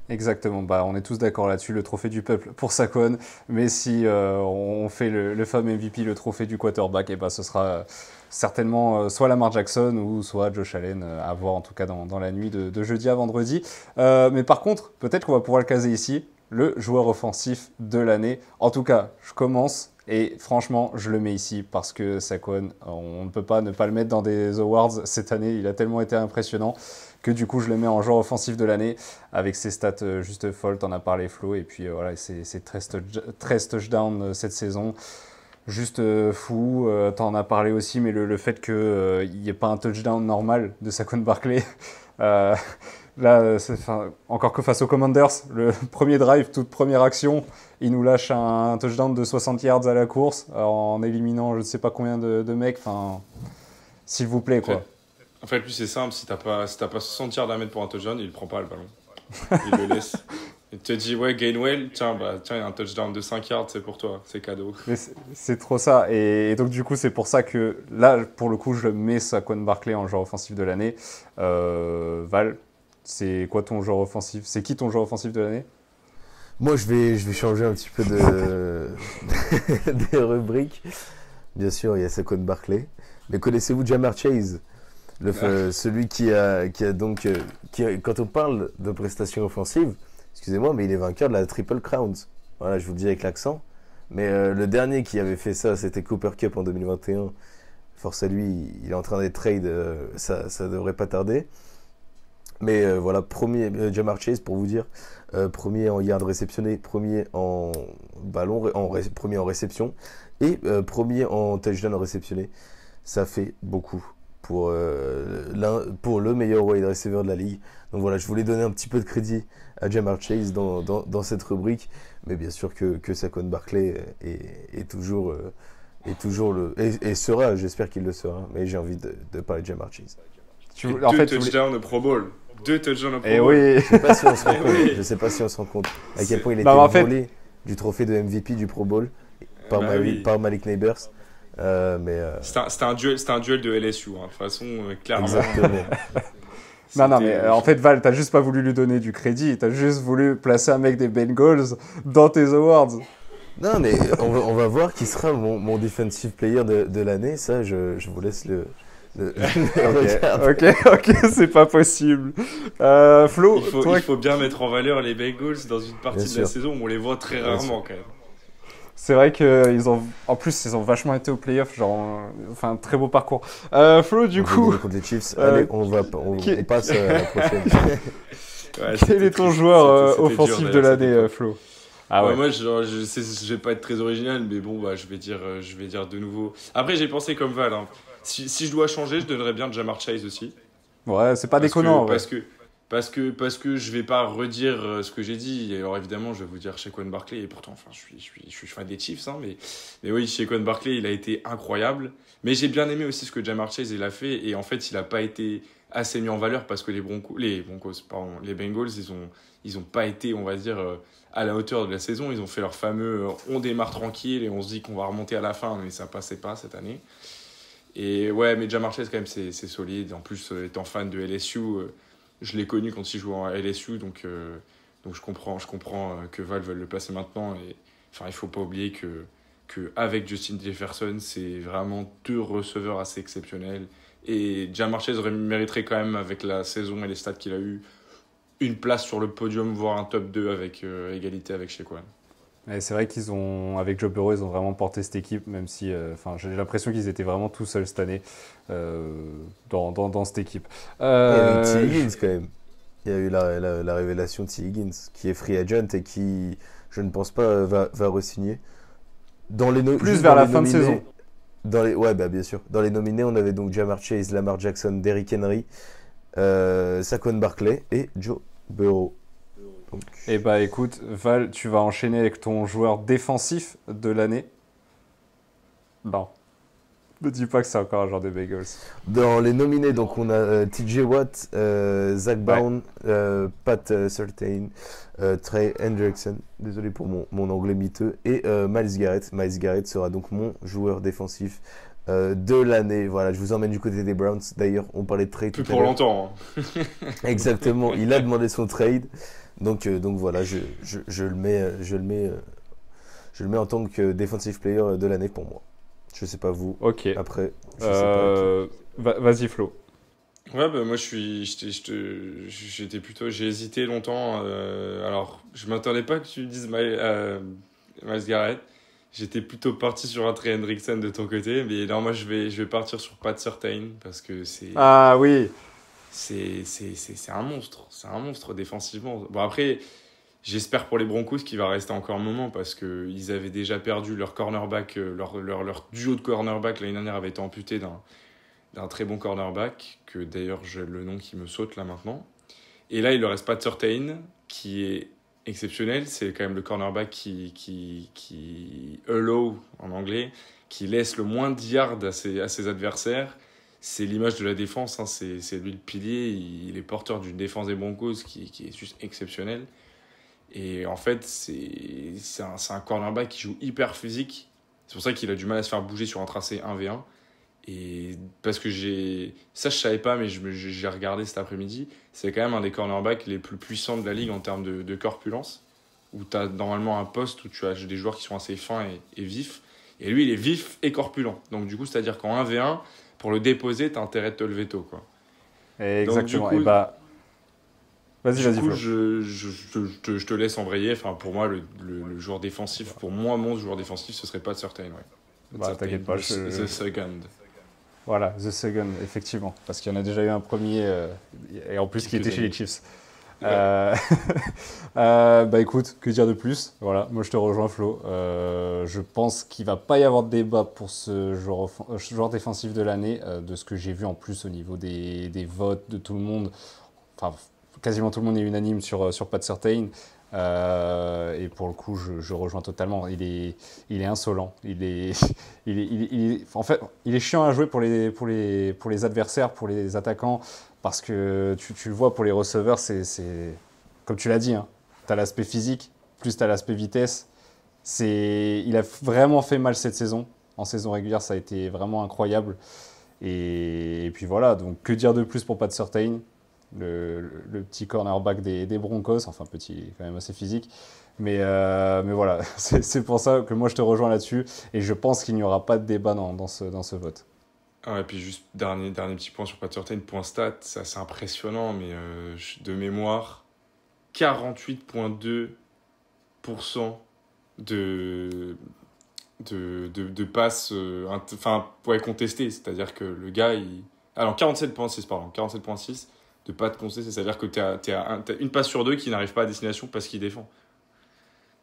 [SPEAKER 1] Exactement, on est tous d'accord là-dessus, le trophée du peuple pour Saquon, mais si on fait le fameux MVP, le trophée du quarterback, et ce sera certainement soit Lamar Jackson ou soit Josh Allen, à voir en tout cas dans la nuit de jeudi à vendredi. Mais par contre, peut-être qu'on va pouvoir le caser ici, le joueur offensif de l'année. En tout cas, je commence et franchement, je le mets ici parce que Saquon, on ne peut pas ne pas le mettre dans des awards cette année, il a tellement été impressionnant que du coup je le mets en joueur offensif de l'année avec ses stats juste folles, t'en as parlé Flo, et puis voilà, c'est 13 touchdowns cette saison. juste fou. T'en as parlé aussi, mais le fait qu'il n'y ait pas un touchdown normal de Saquon Barkley. euh, Là, encore que face aux Commanders, le premier drive, toute première action, il nous lâche un touchdown de 60 yards à la course en éliminant je ne sais pas combien de mecs. Enfin, s'il vous plaît, quoi.
[SPEAKER 2] En fait, lui, c'est simple. Si t'as pas 60 yards à mettre pour un touchdown, il prend pas le ballon. Il le laisse. Il te dit, ouais, Gainwell, tiens, il y a un touchdown de 5 yards, c'est pour toi, c'est cadeau.
[SPEAKER 1] Mais c'est trop ça. Et donc, du coup, c'est pour ça que là, pour le coup, je mets Saquon Barkley en joueur offensif de l'année. Val, c'est quoi ton joueur offensif? C'est qui ton joueur offensif de l'année?
[SPEAKER 3] Moi, je vais changer un petit peu de des rubriques. Bien sûr, il y a Saquon Barkley. Mais connaissez-vous Ja'Marr Chase? Celui qui a donc... quand on parle de prestations offensives, excusez-moi, mais il est vainqueur de la Triple Crown. Voilà, je vous le dis avec l'accent. Mais le dernier qui avait fait ça, c'était Cooper Kupp en 2021. Force à lui, il est en train d'être trade, ça devrait pas tarder. Mais voilà, premier Ja'Marr Chase pour vous dire, premier en yards réceptionnés, premier en ballon, premier en réception et premier en touchdown réceptionné. Ça fait beaucoup pour le meilleur wide receiver de la ligue. Donc voilà, je voulais donner un petit peu de crédit à Ja'Marr Chase dans cette rubrique, mais bien sûr que Saquon Barkley est toujours et sera, j'espère qu'il le sera, mais j'ai envie de parler de Ja'Marr Chase.
[SPEAKER 2] Deux touchdowns au Pro Bowl. 2 touchdowns au Pro Bowl.
[SPEAKER 1] Oui.
[SPEAKER 3] Je sais pas si on se rend compte. Je sais pas si on se rend compte à quel point il était volé du trophée de MVP du Pro Bowl par Malik Neighbors.
[SPEAKER 2] C'était un duel de LSU, hein, de toute façon, clairement.
[SPEAKER 3] Exactement.
[SPEAKER 1] Non, mais en fait, Val, t'as juste pas voulu lui donner du crédit. T'as juste voulu placer un mec des Bengals dans tes awards.
[SPEAKER 3] Non, mais on va voir qui sera mon defensive player de l'année. Ça, je vous laisse le
[SPEAKER 1] Ok, c'est pas possible. Flo,
[SPEAKER 2] il faut bien mettre en valeur les Bengals dans une partie de la saison où on les voit très rarement quand même.
[SPEAKER 1] C'est vrai qu'ils ont, en plus, ils ont vachement été aux playoffs, enfin, très beau parcours. Flo, du coup.
[SPEAKER 3] Contre les Chiefs. Allez, on passe à la prochaine.
[SPEAKER 2] Ouais,
[SPEAKER 1] quel est ton joueur offensif de l'année, Flo?
[SPEAKER 2] Moi, je vais pas être très original, mais bon, je vais dire de nouveau. Après, j'ai pensé comme Val. Hein. Si je dois changer, je donnerais bien Ja'Marr Chase aussi.
[SPEAKER 1] Ouais, c'est pas déconnant.
[SPEAKER 2] Parce que je vais pas redire ce que j'ai dit. Alors évidemment, je vais vous dire Saquon Barkley. Et pourtant, enfin, je suis fan des Chiefs, hein, mais oui, Saquon Barkley, il a été incroyable. Mais j'ai bien aimé aussi ce que Ja'Marr Chase il a fait. Et en fait, il a pas été assez mis en valeur parce que les Bengals, ils ont pas été, on va dire, à la hauteur de la saison. Ils ont fait leur fameux on démarre tranquille et on se dit qu'on va remonter à la fin, mais ça passait pas cette année. Et ouais, mais Ja'Marr Chase, quand même, c'est solide. En plus, étant fan de LSU, je l'ai connu quand il jouait en LSU, donc je comprends que Val veuille le placer maintenant. Et enfin, il faut pas oublier que avec Justin Jefferson, c'est vraiment 2 receveurs assez exceptionnels. Et Ja'Marr Chase mériterait quand même, avec la saison et les stats qu'il a eu, une place sur le podium, voire un top 2 avec égalité avec Saquon.
[SPEAKER 1] Et c'est vrai avec Joe Burrow, ils ont vraiment porté cette équipe, même si j'ai l'impression qu'ils étaient vraiment tout seuls cette année dans cette équipe.
[SPEAKER 3] Il y a eu T. Higgins quand même. Il y a eu la révélation de T. Higgins, qui est free agent et qui, je ne pense pas, va re-signer.
[SPEAKER 1] Plus vers la fin de saison.
[SPEAKER 3] Bien sûr. Dans les nominés, on avait donc Ja'Marr Chase, Lamar Jackson, Derrick Henry, Saquon Barkley et Joe Burrow.
[SPEAKER 1] Et écoute, Val, tu vas enchaîner avec ton joueur défensif de l'année. Non. Ne dis pas que c'est encore un joueur des Bengals.
[SPEAKER 3] Dans les nominés, donc on a TJ Watt, Zach Brown, Pat Surtain, Trey Hendrickson, désolé pour mon anglais miteux, et Myles Garrett. Myles Garrett sera donc mon joueur défensif de l'année. Voilà, je vous emmène du côté des Browns. D'ailleurs, on parlait de trade
[SPEAKER 2] tout à l'heure. Plus pour longtemps. Hein.
[SPEAKER 3] Exactement, il a demandé son trade. Donc voilà, je le mets en tant que defensive player de l'année pour moi. Je sais pas vous.
[SPEAKER 1] Ok.
[SPEAKER 3] Après,
[SPEAKER 1] vas-y Flo.
[SPEAKER 2] Ouais, moi j'ai hésité longtemps. Alors, je m'attendais pas que tu dises Myles Garrett. J'étais plutôt parti sur un Trey Hendrickson de ton côté, mais non, moi je vais partir sur Pat Surtain parce que c'est.
[SPEAKER 1] Ah oui.
[SPEAKER 2] C'est un monstre défensivement. Bon, après, J'espère pour les Broncos qu'il va rester encore un moment parce qu'ils avaient déjà perdu leur cornerback, leur duo de cornerback l'année dernière avait été amputé d'un très bon cornerback, que d'ailleurs j'ai le nom qui me saute là maintenant. Et là, il ne leur reste pas de Surtain, qui est exceptionnel. C'est quand même le cornerback qui allow en anglais, qui laisse le moins de yards à ses adversaires. C'est l'image de la défense, hein. C'est lui le pilier. Il est porteur d'une défense des Broncos qui est juste exceptionnelle. Et en fait, c'est un cornerback qui joue hyper physique. C'est pour ça qu'il a du mal à se faire bouger sur un tracé 1v1. Et parce que ça je savais pas, mais j'ai regardé cet après-midi, c'est quand même un des cornerbacks les plus puissants de la ligue en termes de corpulence, où tu as normalement un poste où tu as des joueurs qui sont assez fins et vifs, et lui il est vif et corpulent, donc du coup c'est à dire qu'en 1v1 pour le déposer t'as intérêt de te lever tôt, quoi.
[SPEAKER 1] Exactement.
[SPEAKER 2] Donc, du coup,
[SPEAKER 1] vas-y
[SPEAKER 2] coup,
[SPEAKER 1] Flo.
[SPEAKER 2] je te laisse embrayer. Enfin, pour moi le joueur défensif, pour moi mon joueur défensif ce serait pas Surtain, ouais.
[SPEAKER 1] T'inquiète pas,
[SPEAKER 2] The second.
[SPEAKER 1] Voilà, The Second, effectivement. Parce qu'il y en a déjà eu un premier, et en plus qui était chez les Chiefs. Bah écoute, que dire de plus? Voilà, moi je te rejoins Flo. Je pense qu'il va pas y avoir de débat pour ce joueur défensif de l'année, de ce que j'ai vu en plus au niveau des votes de tout le monde. Enfin, quasiment tout le monde est unanime sur Pat Surtain. Et pour le coup, je rejoins totalement. Il est insolent. En fait, il est chiant à jouer pour les adversaires, pour les attaquants, parce que tu le vois pour les receveurs, c'est comme tu l'as dit, hein, tu as l'aspect physique, plus tu as l'aspect vitesse. Il a vraiment fait mal cette saison. En saison régulière, ça a été vraiment incroyable. Et puis voilà, donc que dire de plus pour Pat Surtain? Le petit cornerback des Broncos, enfin petit, quand même assez physique. Mais voilà, c'est pour ça que moi je te rejoins là-dessus. Et je pense qu'il n'y aura pas de débat dans ce vote.
[SPEAKER 2] Ah, et puis juste dernier petit point sur Pat Surtain, point stat, c'est assez impressionnant, mais de mémoire, 48,2% de passes contestées. C'est-à-dire que le gars, alors 47,6, pardon, 47,6 de pas te contester, c'est-à-dire que t'as une passe sur deux qui n'arrive pas à destination parce qu'il défend.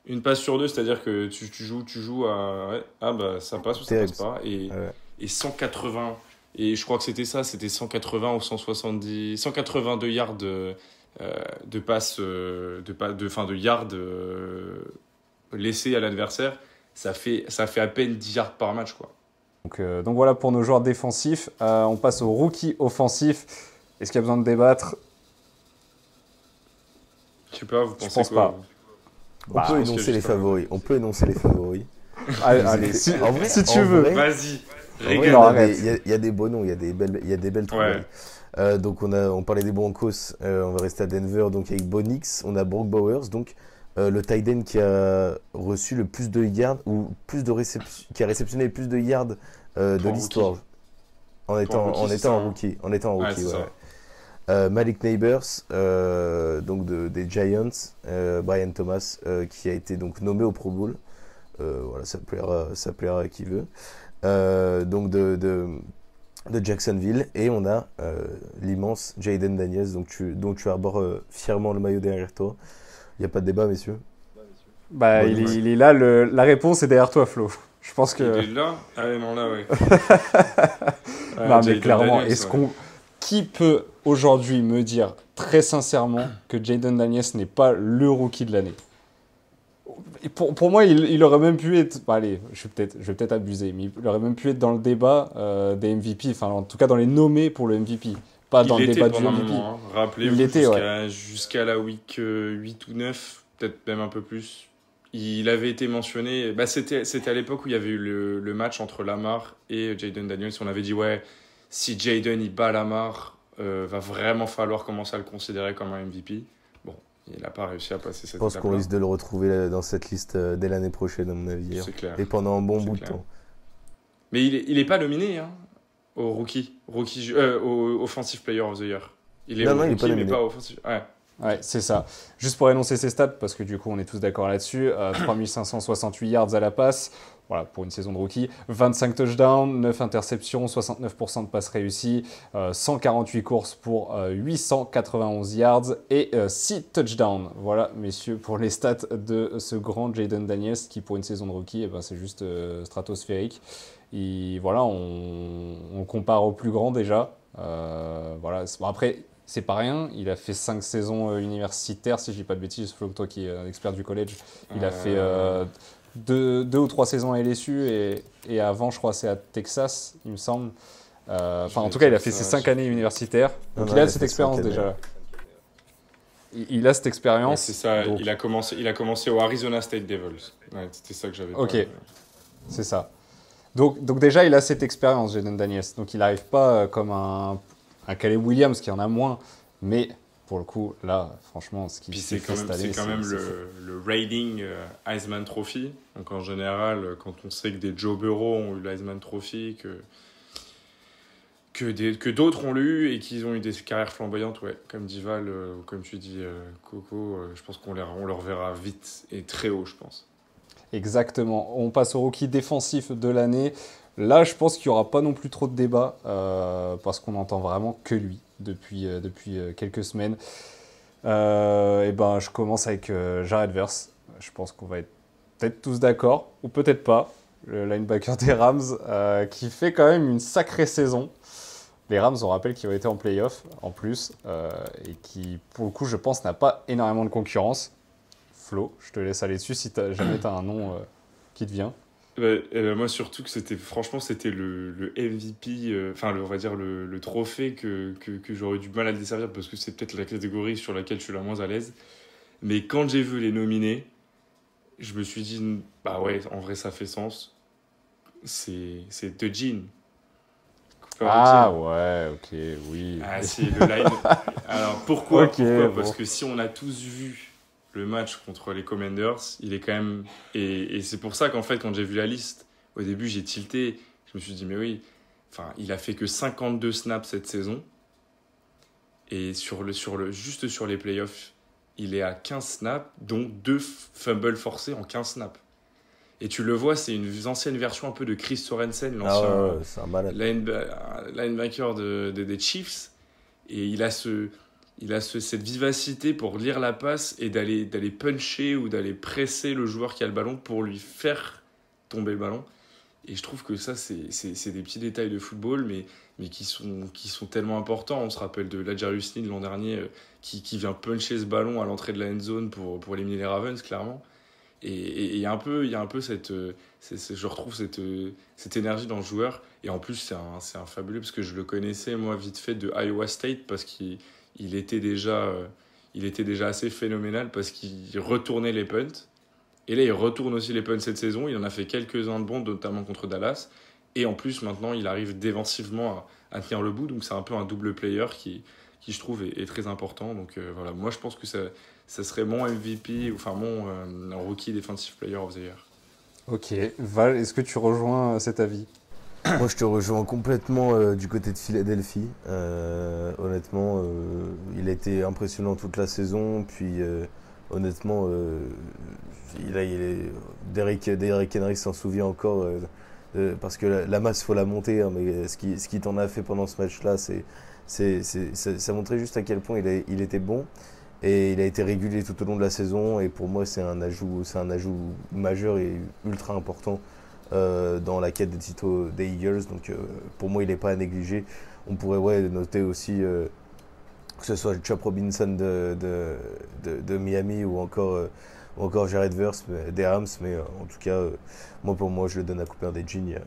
[SPEAKER 2] Une passe sur deux, c'est-à-dire que tu joues à... Ouais, ah bah ça passe ou ça passe pas. Et 180, et je crois que c'était 180 ou 170, 182 yards de passe, de yards laissés à l'adversaire. Ça fait à peine 10 yards par match, quoi.
[SPEAKER 1] Donc voilà pour nos joueurs défensifs. On passe au rookie offensif. Est-ce qu'il y a besoin de débattre?
[SPEAKER 2] Je sais pas, vous pensez
[SPEAKER 1] pense
[SPEAKER 2] quoi?
[SPEAKER 1] Pas.
[SPEAKER 3] On peut énoncer les favoris.
[SPEAKER 1] Allez, si tu veux.
[SPEAKER 2] Vas-y.
[SPEAKER 3] Il y a des beaux noms, il y a des belles trouvailles. Donc on parlait des Broncos, on va rester à Denver, donc avec Bo Nix, on a Brock Bowers, donc le tight end qui a reçu le plus de yards, ou qui a réceptionné le plus de yards de l'histoire. En étant en rookie. Malik Neighbors, donc des Giants, Brian Thomas, qui a été donc nommé au Pro Bowl. Voilà, ça plaira à qui veut. Donc de Jacksonville, et on a l'immense Jayden Daniels, dont tu arbores fièrement le maillot derrière toi. Il n'y a pas de débat, messieurs?
[SPEAKER 1] Bah, il est là, la réponse est derrière toi, Flo. Je pense que...
[SPEAKER 2] Il est là? Ah non, là, ouais.
[SPEAKER 1] Non, mais clairement, qui peut aujourd'hui me dire très sincèrement que Jayden Daniels n'est pas le rookie de l'année? Pour moi, il aurait même pu être... Bah, allez, je vais peut-être abuser, mais il aurait même pu être dans le débat des MVP, enfin en tout cas dans les nommés pour le MVP. Pas dans le débat du MVP.
[SPEAKER 2] Hein. Rappelez-vous, jusqu'à la week 8 ou 9, peut-être même un peu plus, il avait été mentionné. Bah, c'était à l'époque où il y avait eu le match entre Lamar et Jayden Daniels. On avait dit, ouais, si Jayden il bat Lamar, va vraiment falloir commencer à le considérer comme un MVP. Bon, il n'a pas réussi à passer cette étape.
[SPEAKER 3] Je pense qu'on risque de le retrouver dans cette liste dès l'année prochaine, à mon avis.
[SPEAKER 2] C'est clair.
[SPEAKER 3] Et pendant un bon bout de temps.
[SPEAKER 2] Mais il est pas nominé, hein, au Offensive Player of the Year. Il est
[SPEAKER 3] non,
[SPEAKER 2] rookie,
[SPEAKER 3] il est pas nominé.
[SPEAKER 2] mais pas offensive. Ouais.
[SPEAKER 1] Ouais, c'est ça. Juste pour énoncer ses stats, parce que du coup, on est tous d'accord là-dessus. 3568 yards à la passe, voilà, pour une saison de rookie. 25 touchdowns, 9 interceptions, 69% de passes réussies, 148 courses pour 891 yards et 6 touchdowns. Voilà, messieurs, pour les stats de ce grand Jayden Daniels, qui pour une saison de rookie, eh ben, c'est juste stratosphérique. Voilà, on compare au plus grand déjà. Voilà. Bon, après, c'est pas rien. Il a fait 5 saisons universitaires, si je dis pas de bêtises. Flo, toi qui es expert du collège, il a fait 2 ou 3 saisons à LSU et avant, je crois, c'est à Texas, il me semble. Enfin, en tout cas, il a fait ses 5 années universitaires. Donc, il a cette expérience déjà. Il a cette expérience.
[SPEAKER 2] Ouais, c'est ça.
[SPEAKER 1] Donc...
[SPEAKER 2] Il a commencé au Arizona State Devils. Ouais, c'était ça que j'avais.
[SPEAKER 1] Ok, c'est ça. Donc déjà, il a cette expérience, Jayden Daniels. Donc, il n'arrive pas comme un Caleb Williams qui en a moins. Mais pour le coup, là, franchement, ce qui s'est fait cette année,
[SPEAKER 2] c'est quand même le raiding Heisman Trophy. Donc, en général, quand on sait que des Joe Burrow ont eu l'Heisman Trophy, que d'autres ont lu et qu'ils ont eu des carrières flamboyantes, ouais, comme Dival, comme tu dis, Coco, je pense qu'on le reverra vite et très haut, je pense.
[SPEAKER 1] Exactement. On passe au rookie défensif de l'année. Là, je pense qu'il n'y aura pas non plus trop de débat parce qu'on n'entend vraiment que lui depuis quelques semaines. Et ben, je commence avec Jared Verse. Je pense qu'on va être peut-être tous d'accord, ou peut-être pas. Le linebacker des Rams qui fait quand même une sacrée saison. Les Rams, on rappelle qu'ils ont été en play-off en plus et qui, pour le coup, je pense, n'a pas énormément de concurrence. Flo, je te laisse aller dessus si jamais tu as un nom qui te vient.
[SPEAKER 2] Moi, surtout que c'était le MVP, on va dire le trophée que j'aurais du mal à le desservir parce que c'est peut-être la catégorie sur laquelle je suis la moins à l'aise. Mais quand j'ai vu les nominés, je me suis dit, bah ouais, en vrai, ça fait sens. C'est The Gene.
[SPEAKER 1] Ah ouais, ok, oui.
[SPEAKER 2] Ah si, le line. Alors pourquoi,
[SPEAKER 1] Okay, bon.
[SPEAKER 2] Parce que si on a tous vu le match contre les Commanders, il est quand même... Et c'est pour ça qu'en fait, quand j'ai vu la liste, au début, j'ai tilté. Je me suis dit, mais oui, il a fait que 52 snaps cette saison. Et juste sur les playoffs, il est à 15 snaps, dont 2 fumbles forcés en 15 snaps. Et tu le vois, c'est une ancienne version un peu de Chris Sorensen, l'ancien
[SPEAKER 3] c'est un malade.
[SPEAKER 2] linebacker des Chiefs. Et il a cette vivacité pour lire la passe et d'aller puncher ou d'aller presser le joueur qui a le ballon pour lui faire tomber le ballon. Et je trouve que ça, c'est des petits détails de football, mais qui sont tellement importants. On se rappelle de L'Jarius Sneed l'an dernier qui vient puncher ce ballon à l'entrée de la end zone pour éliminer les Ravens, clairement. Et il y a un peu cette, je retrouve cette énergie dans le joueur. Et en plus, c'est un fabuleux, parce que je le connaissais, moi, vite fait, de Iowa State, parce qu'il était déjà assez phénoménal, parce qu'il retournait les punts. Et là, il retourne aussi les punts cette saison. Il en a fait quelques-uns de bons, notamment contre Dallas. Et en plus, maintenant, il arrive défensivement à tenir le bout. Donc, c'est un peu un double player qui je trouve, est très important. Donc, voilà, moi, je pense que ça serait mon MVP, enfin mon Rookie Defensive Player of the Year.
[SPEAKER 1] Ok. Val, est-ce que tu rejoins cet avis ?
[SPEAKER 3] Moi, je te rejoins complètement du côté de Philadelphie. Honnêtement, il a été impressionnant toute la saison. Puis, honnêtement, Derrick Henry s'en souvient encore. Parce que la masse, il faut la monter. Hein, mais ce qui t'en a fait pendant ce match-là, ça montrait juste à quel point il était bon. Et il a été régulier tout au long de la saison. Et pour moi, c'est un ajout majeur et ultra important dans la quête des titres des Eagles. Donc pour moi, il n'est pas à négliger. On pourrait noter aussi que ce soit Chop Robinson de Miami ou encore Jared Verse des Rams. Mais en tout cas, pour moi, je le donne à Cooper DeJean.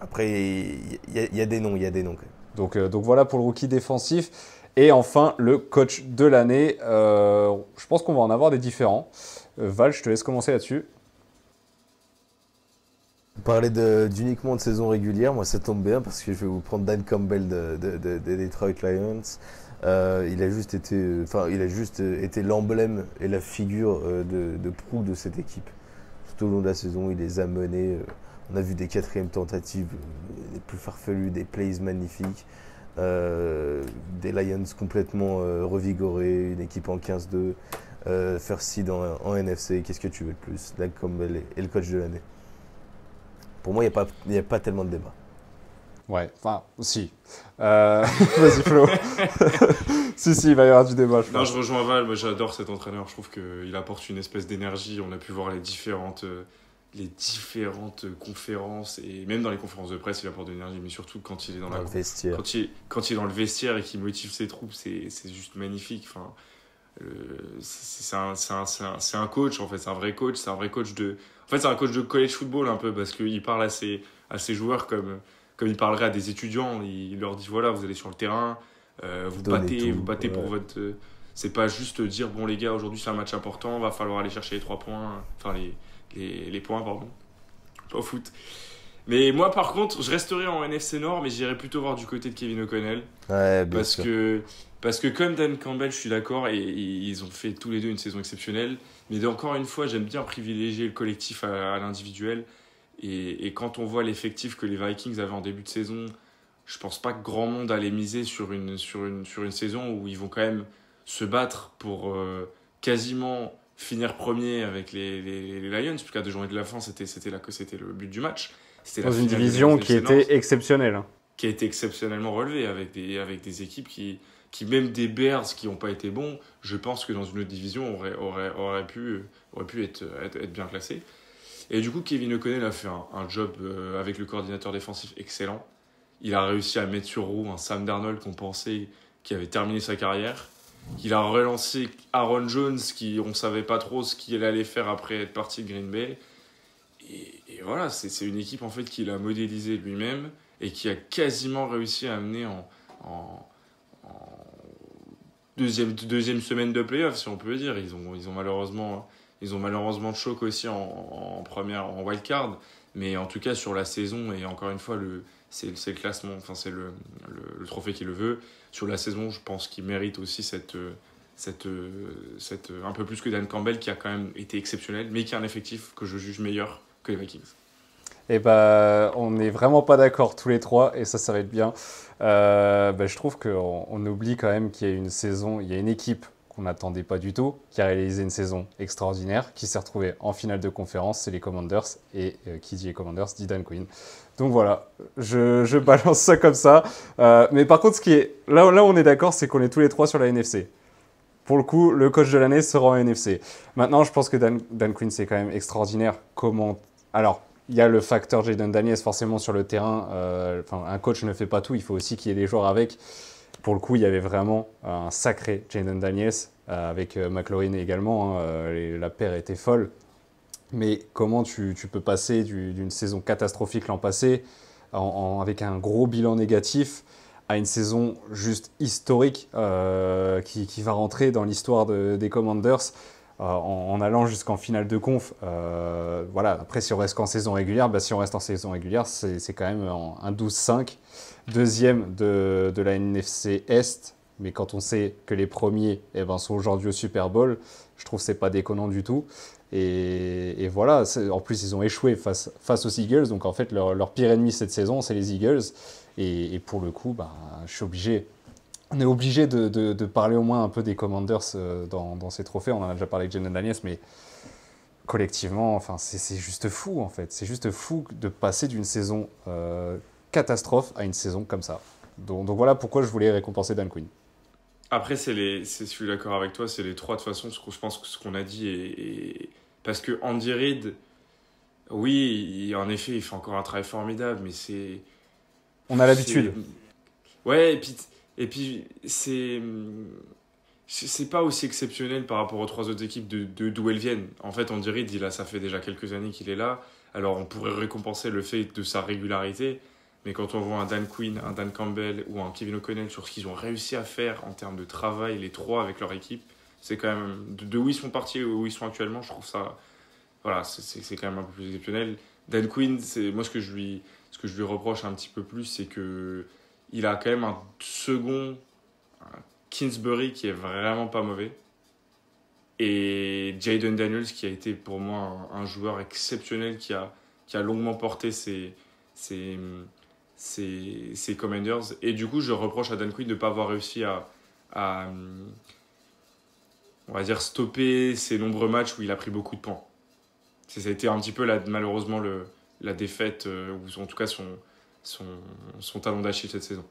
[SPEAKER 3] Après, il y a des noms, quand même.
[SPEAKER 1] Donc voilà pour le rookie défensif. Et enfin, le coach de l'année. Je pense qu'on va en avoir des différents. Val, je te laisse commencer là-dessus.
[SPEAKER 3] Parler d'uniquement de saison régulière, moi ça tombe bien parce que je vais vous prendre Dan Campbell des Detroit Lions. Il a juste été l'emblème et la figure de proue de cette équipe. Tout au long de la saison, il les a menés. On a vu des 4e tentatives les plus farfelues, des plays magnifiques. Des Lions complètement revigorés, une équipe en 15-2, first seed en NFC. Qu'est-ce que tu veux de plus? Dan Campbell est le coach de l'année. Pour moi, il n'y a pas tellement de débat.
[SPEAKER 1] Ouais, enfin, si. Vas-y, Flo. Si, il va y avoir du débat, je pense.
[SPEAKER 2] Non, je rejoins Val. Moi, j'adore cet entraîneur. Je trouve qu'il apporte une espèce d'énergie. On a pu voir les différentes conférences, et même dans les conférences de presse, il apporte de l'énergie, mais surtout quand il est dans
[SPEAKER 3] le vestiaire.
[SPEAKER 2] Quand il est dans le vestiaire et qu'il motive ses troupes, c'est juste magnifique. Enfin, c'est un coach, en fait. C'est un vrai coach. C'est un vrai coach de... En fait, c'est un coach de college football, un peu, parce qu'il parle à ses joueurs comme il parlerait à des étudiants. Il leur dit, voilà, vous allez sur le terrain, vous battez pour votre... c'est pas juste dire, bon les gars, aujourd'hui c'est un match important, va falloir aller chercher les 3 points, enfin les points, pardon, pas au foot. Mais moi, par contre, je resterai en NFC Nord, mais j'irai plutôt voir du côté de Kevin O'Connell.
[SPEAKER 3] Ouais, bien sûr.
[SPEAKER 2] Parce que comme Dan Campbell, je suis d'accord, et ils ont fait tous les deux une saison exceptionnelle, mais encore une fois, j'aime bien privilégier le collectif à l'individuel. Et quand on voit l'effectif que les Vikings avaient en début de saison, je pense pas que grand monde allait miser sur une saison où ils vont quand même se battre pour quasiment finir premier avec les Lions, puisqu'à 2 journées de la fin, c'était le but du match. C'était
[SPEAKER 1] dans une division qui était exceptionnelle.
[SPEAKER 2] Qui a été exceptionnellement relevée avec des équipes qui même des Bears qui n'ont pas été bons, je pense que dans une autre division auraient pu être bien classés. Et du coup, Kevin O'Connell a fait un job avec le coordinateur défensif excellent. Il a réussi à mettre sur roue un Sam Darnold qu'on pensait qui avait terminé sa carrière. Il a relancé Aaron Jones, on ne savait pas trop ce qu'il allait faire après être parti de Green Bay. Et voilà, c'est une équipe en fait qu'il a modélisée lui-même et qui a quasiment réussi à amener en deuxième semaine de playoff, si on peut dire. Ils ont malheureusement de choc aussi en wildcard, mais en tout cas sur la saison, et encore une fois c'est le classement, enfin c'est le trophée qui le veut. Sur la saison, je pense qu'il mérite aussi cette un peu plus que Dan Campbell, qui a quand même été exceptionnel, mais qui a un effectif que je juge meilleur que les Vikings.
[SPEAKER 1] Et on n'est vraiment pas d'accord tous les trois, et ça va être bien. Je trouve qu'on oublie quand même qu'il y a une équipe qu'on n'attendait pas du tout, qui a réalisé une saison extraordinaire, qui s'est retrouvée en finale de conférence, c'est les Commanders, et qui dit les Commanders dit Dan Quinn. Donc voilà, je balance ça comme ça. Mais par contre, là où on est d'accord, c'est qu'on est tous les trois sur la NFC. Pour le coup, le coach de l'année sera en NFC. Maintenant, je pense que Dan Quinn, c'est quand même extraordinaire. Alors, il y a le facteur Jayden Daniels forcément sur le terrain. Un coach ne fait pas tout, il faut aussi qu'il y ait des joueurs avec. Pour le coup, il y avait vraiment un sacré Jayden Daniels, avec McLaurin également. La paire était folle. Mais comment tu peux passer d'une saison catastrophique l'an passé, avec un gros bilan négatif, à une saison juste historique qui va rentrer dans l'histoire des Commanders en allant jusqu'en finale de conf. Voilà. Après, si on reste en saison régulière, c'est quand même un 12-5. Deuxième de la NFC Est, mais quand on sait que les premiers sont aujourd'hui au Super Bowl, je trouve que c'est pas déconnant du tout. Et voilà, en plus ils ont échoué face aux Eagles, donc en fait leur pire ennemi cette saison c'est les Eagles. Et pour le coup, on est obligé de parler au moins un peu des Commanders dans ces trophées. On en a déjà parlé avec Jayden Daniels, mais collectivement, c'est juste fou en fait. C'est juste fou de passer d'une saison catastrophe à une saison comme ça. Donc voilà pourquoi je voulais récompenser Dan Quinn.
[SPEAKER 2] Après, je suis d'accord avec toi, c'est les trois de toute façon, je pense que ce qu'on a dit parce que Andy Reid, oui, en effet, il fait encore un travail formidable, mais c'est...
[SPEAKER 1] On a l'habitude.
[SPEAKER 2] Ouais, et puis c'est pas aussi exceptionnel par rapport aux 3 autres équipes d'où elles viennent. En fait, Andy Reid, ça fait déjà quelques années qu'il est là, alors on pourrait récompenser le fait de sa régularité, mais quand on voit un Dan Quinn, un Dan Campbell ou un Kevin O'Connell sur ce qu'ils ont réussi à faire en termes de travail, les 3 avec leur équipe, c'est quand même... De où ils sont partis et où ils sont actuellement, je trouve ça... Voilà, c'est quand même un peu plus exceptionnel. Dan Quinn, moi ce que je lui reproche un petit peu plus, c'est que il a quand même un second, Kingsbury, qui est vraiment pas mauvais. Et Jayden Daniels, qui a été pour moi un joueur exceptionnel, qui a longuement porté ces Commanders. Et du coup, je reproche à Dan Quinn de ne pas avoir réussi à, on va dire, stopper ces nombreux matchs où il a pris beaucoup de points. Ça a été un petit peu, malheureusement, la défaite, ou en tout cas son talon d'Achille cette saison.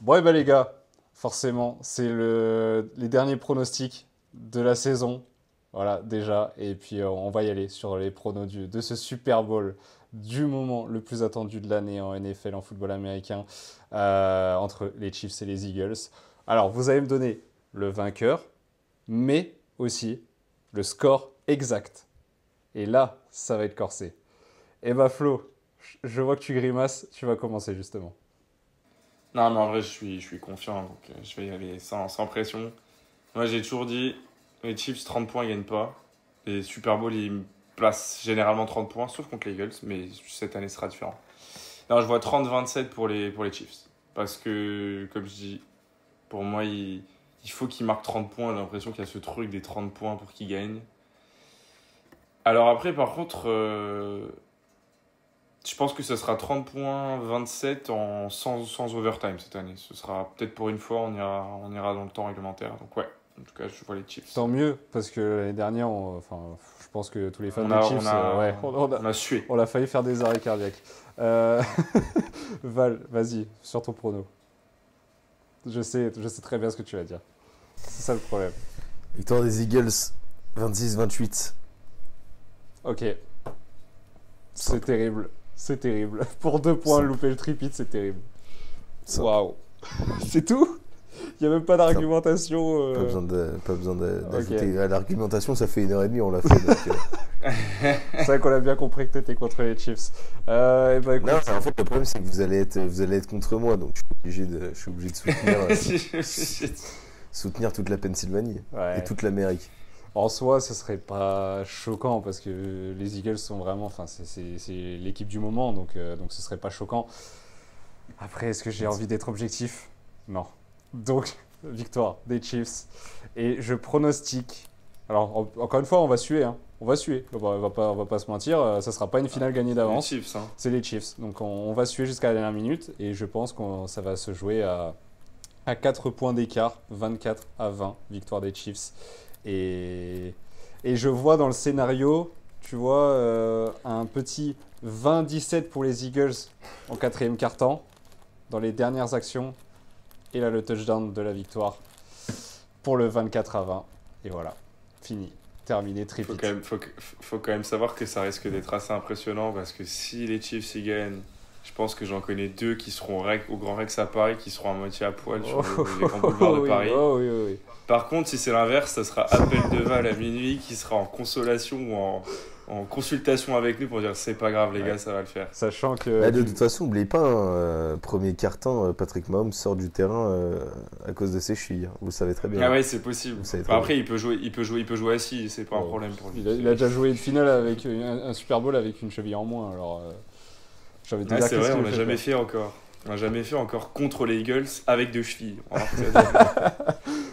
[SPEAKER 1] Bon, et ben les gars, forcément, c'est les derniers pronostics de la saison. Voilà, déjà. Et puis, on va y aller sur les pronos de ce Super Bowl du moment le plus attendu de l'année en NFL, en football américain, entre les Chiefs et les Eagles. Alors, vous allez me donner le vainqueur, mais aussi le score exact. Et là, ça va être corsé. Eh ben Flo, je vois que tu grimaces, tu vas commencer justement.
[SPEAKER 2] Non, mais en vrai, je suis confiant, donc je vais y aller sans pression. Moi, j'ai toujours dit, les Chiefs, 30 points, ils gagnent pas. Les Super Bowl, ils placent généralement 30 points, sauf contre les Eagles, mais cette année sera différent. Non, je vois 30-27 pour les Chiefs. Parce que, comme je dis, pour moi, il faut qu'ils marquent 30 points. J'ai l'impression qu'il y a ce truc des 30 points pour qu'ils gagnent. Alors après, par contre, je pense que ce sera 30 points, 27 sans overtime cette année. Ce sera peut-être pour une fois, on ira dans le temps réglementaire. Donc ouais, en tout cas, je vois les Chiefs.
[SPEAKER 1] Tant mieux, parce que l'année dernière, je pense que tous les fans des Chiefs,
[SPEAKER 2] on a sué.
[SPEAKER 1] On a failli faire des arrêts cardiaques. Val, vas-y, sur ton prono. Je sais très bien ce que tu vas dire. C'est ça le problème.
[SPEAKER 3] Victoire des Eagles, 26-28.
[SPEAKER 1] Ok. C'est terrible. C'est terrible. Pour 2 points, louper le tripit, c'est terrible. Waouh. C'est tout? Il n'y a même pas d'argumentation.
[SPEAKER 3] Pas besoin d'ajouter. Okay. À l'argumentation, ça fait 1h30, on l'a fait. Donc,
[SPEAKER 1] c'est vrai qu'on a bien compris que tu étais contre les Chiefs.
[SPEAKER 3] Écoute... Non, en fait, le problème, c'est que vous allez être contre moi, donc je suis obligé de soutenir toute la Pennsylvanie et toute l'Amérique.
[SPEAKER 1] En soi, ce serait pas choquant parce que les Eagles sont vraiment, c'est l'équipe du moment, donc ce serait pas choquant. Après, est-ce que j'ai envie d'être objectif? Non. Donc, victoire des Chiefs. Et je pronostique. Alors, encore une fois, on va suer. Hein. On va suer. On va pas se mentir. Ça sera pas une finale gagnée d'avance.
[SPEAKER 2] C'est les Chiefs. Hein.
[SPEAKER 1] C'est les Chiefs. Donc, on va suer jusqu'à la dernière minute. Et je pense que ça va se jouer à 4 points d'écart. 24-20. Victoire des Chiefs. Et je vois dans le scénario, tu vois, un petit 20-17 pour les Eagles en 4e quart-temps, dans les dernières actions. Et là, le touchdown de la victoire pour le 24-20. Et voilà, fini, terminé, tripit.
[SPEAKER 2] Faut quand même savoir que ça risque d'être assez impressionnant parce que si les Chiefs y gagnent, je pense que j'en connais 2 qui seront au Grand Rex à Paris, qui seront à moitié à poil sur les grands boulevards de Paris.
[SPEAKER 1] Oui.
[SPEAKER 2] Par contre, si c'est l'inverse, ça sera appel de Val à minuit qui sera en consolation ou en consultation avec nous pour dire c'est pas grave les gars, ça va le faire.
[SPEAKER 1] Sachant que...
[SPEAKER 3] de toute façon, n'oubliez pas, premier quart-temps, Patrick Mahomes sort du terrain à cause de ses chevilles. Vous le savez très bien.
[SPEAKER 2] Ah ouais, c'est possible. Après, il peut jouer assis, c'est pas un problème pour lui.
[SPEAKER 1] Il a déjà joué une finale avec un Super Bowl avec une cheville en moins, alors...
[SPEAKER 2] c'est vrai, on l'a jamais fait encore. On l'a jamais fait encore contre les Eagles avec 2 chevilles.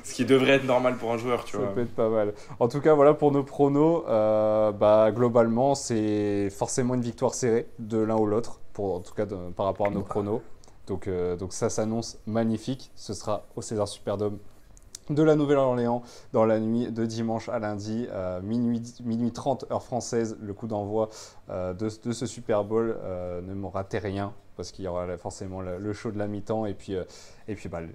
[SPEAKER 2] Ce qui devrait être normal pour un joueur, tu vois.
[SPEAKER 1] Ça peut être pas mal. En tout cas, voilà pour nos pronos. Globalement, c'est forcément une victoire serrée de l'un ou l'autre, en tout cas par rapport à nos pronos. Donc ça s'annonce magnifique. Ce sera au César Superdome de la Nouvelle-Orléans dans la nuit de dimanche à lundi, minuit 30 heure française, le coup d'envoi de ce Super Bowl. Ne me ratez rien parce qu'il y aura forcément le show de la mi-temps et puis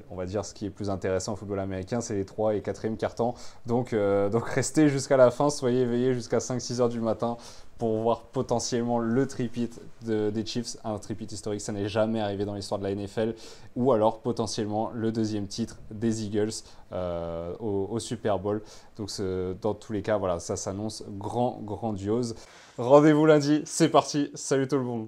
[SPEAKER 1] on va dire ce qui est plus intéressant au football américain, c'est les 3 et 4e quart-temps. Donc restez jusqu'à la fin, soyez éveillés jusqu'à 5-6 heures du matin pour voir potentiellement le tripit des Chiefs, un tripit historique, ça n'est jamais arrivé dans l'histoire de la NFL, ou alors potentiellement le 2e titre des Eagles au Super Bowl. Donc dans tous les cas, voilà, ça s'annonce grandiose. Rendez-vous lundi, c'est parti, salut tout le monde.